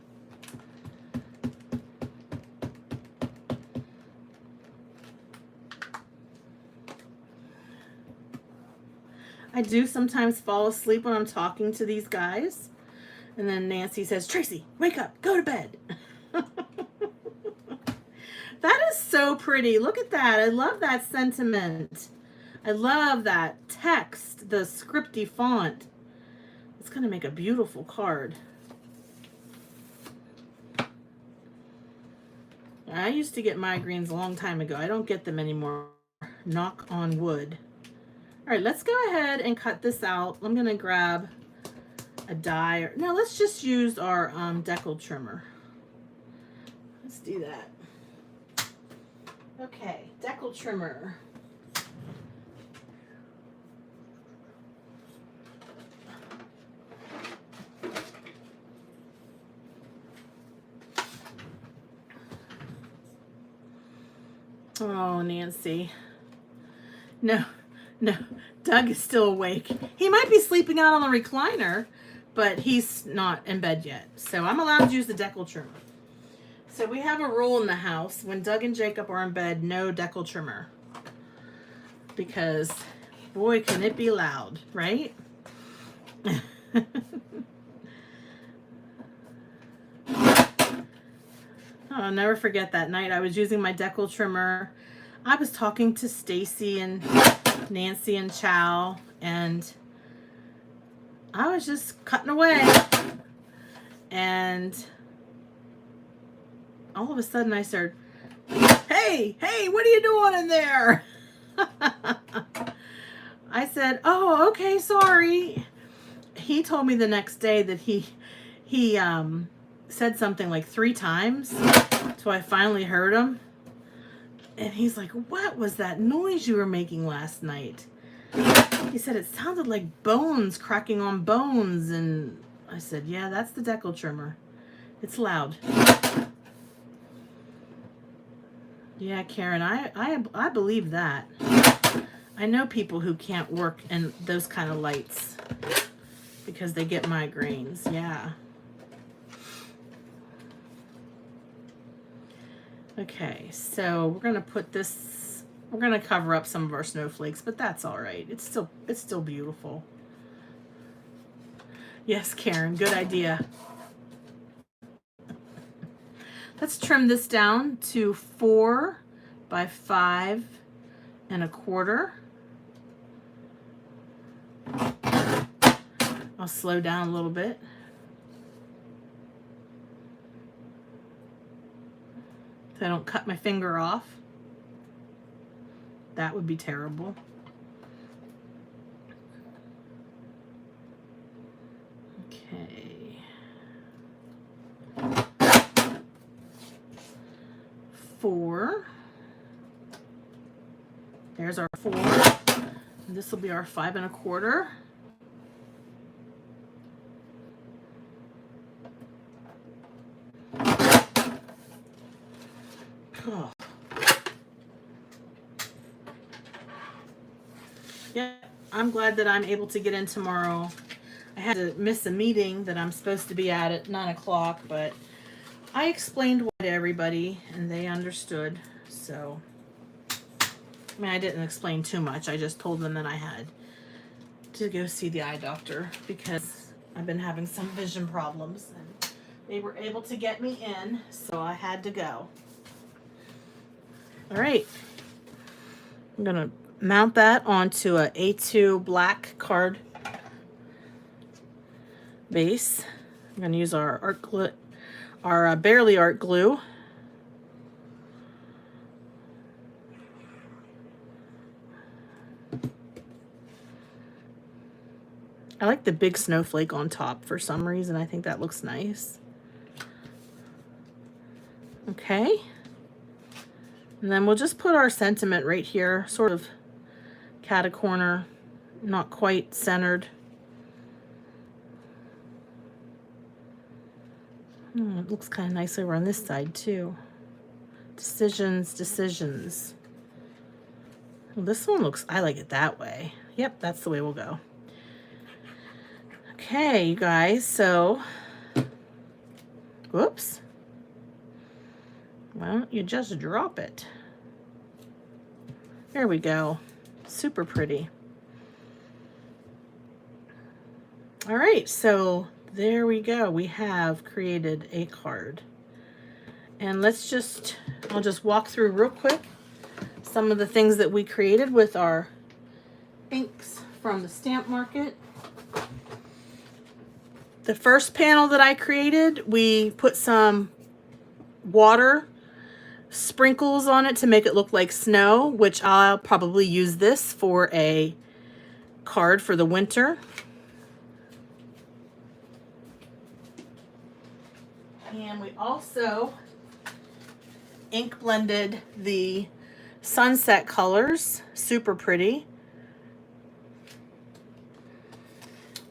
I do sometimes fall asleep when I'm talking to these guys. And then Nancy says, Tracy, wake up, go to bed. That is so pretty. Look at that. I love that sentiment. I love that text, the scripty font. It's going to make a beautiful card. I used to get migraines a long time ago. I don't get them anymore. Knock on wood. All right, let's go ahead and cut this out. I'm going to grab a die. Or, no, let's just use our decal trimmer. Let's do that. Okay, decal trimmer. Oh, Nancy. No, no. Doug is still awake. He might be sleeping out on the recliner, but he's not in bed yet. So I'm allowed to use the decal trimmer. So we have a rule in the house. When Doug and Jacob are in bed, no decal trimmer. Because, boy, can it be loud, right? I'll never forget that night. I was using my decal trimmer. I was talking to Stacy and Nancy and Chow, and I was just cutting away. And all of a sudden I started, hey, what are you doing in there? I said, oh, okay, sorry. He told me the next day that he said something like 3 times, so I finally heard him. And he's like, what was that noise you were making last night? He said, it sounded like bones cracking on bones. And I said, yeah, that's the decal trimmer. It's loud. Yeah, Karen, I believe that. I know people who can't work in those kind of lights because they get migraines. Yeah. Okay, so we're gonna put this, we're gonna cover up some of our snowflakes, but that's all right. It's still beautiful. Yes, Karen, good idea. Let's trim this down to 4 by 5 1/4. I'll slow down a little bit. So I don't cut my finger off. That would be terrible. Okay. 4. There's our 4. And this will be our 5 1/4. Oh. Yeah, I'm glad that I'm able to get in tomorrow. I had to miss a meeting that I'm supposed to be at 9 o'clock, but I explained why to everybody and they understood. So, I mean, I didn't explain too much. I just told them that I had to go see the eye doctor because I've been having some vision problems and they were able to get me in, so I had to go. All right, I'm gonna mount that onto a A2 black card base. I'm gonna use our art glue, our Barely Art glue. I like the big snowflake on top for some reason. I think that looks nice. Okay. And then we'll just put our sentiment right here, sort of cat-a-corner, not quite centered. It looks kind of nice over on this side too. Decisions. Well, this one looks, I like it that way. Yep, that's the way we'll go. Okay, you guys, so, whoops. Why don't you just drop it? There we go. Super pretty. All right, so there we go. We have created a card. And let's just, I'll just walk through real quick some of the things that we created with our inks from the Stamp Market. The first panel that I created, we put some water sprinkles on it to make it look like snow, which I'll probably use this for a card for the winter. We also ink blended the sunset colors, super pretty.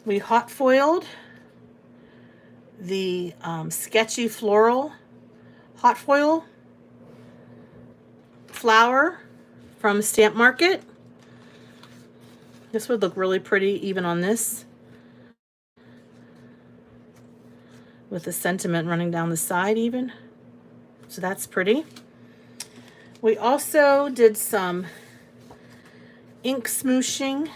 We hot foiled the sketchy floral hot foil flower from Stamp Market. This would look really pretty even on this, with the sentiment running down the side even. So that's pretty. We also did some ink smooshing.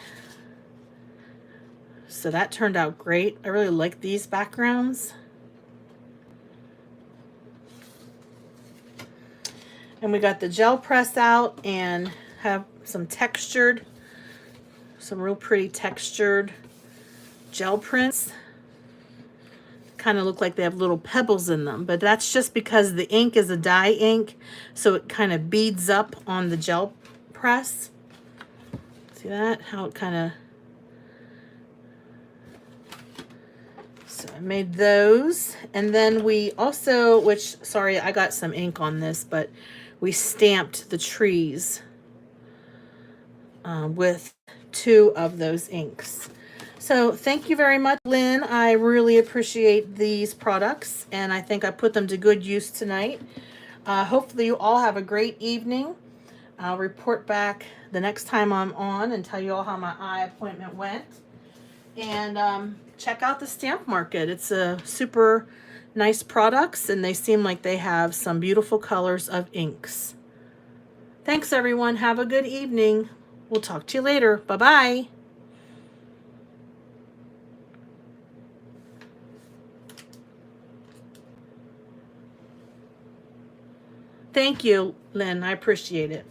So that turned out great. I really like these backgrounds. And we got the gel press out and have some real pretty textured gel prints. Kind of look like they have little pebbles in them, but that's just because the ink is a dye ink, so it kind of beads up on the gel press. See that? How it kind of... So I made those, and then we also, which, sorry, I got some ink on this, but we stamped the trees with 2 of those inks. So thank you very much, Lynn. I really appreciate these products, and I think I put them to good use tonight. Hopefully you all have a great evening. I'll report back the next time I'm on and tell you all how my eye appointment went. And check out the Stamp Market. It's a super nice products, and they seem like they have some beautiful colors of inks. Thanks, everyone. Have a good evening. We'll talk to you later. Bye-bye. Thank you, Lynn. I appreciate it.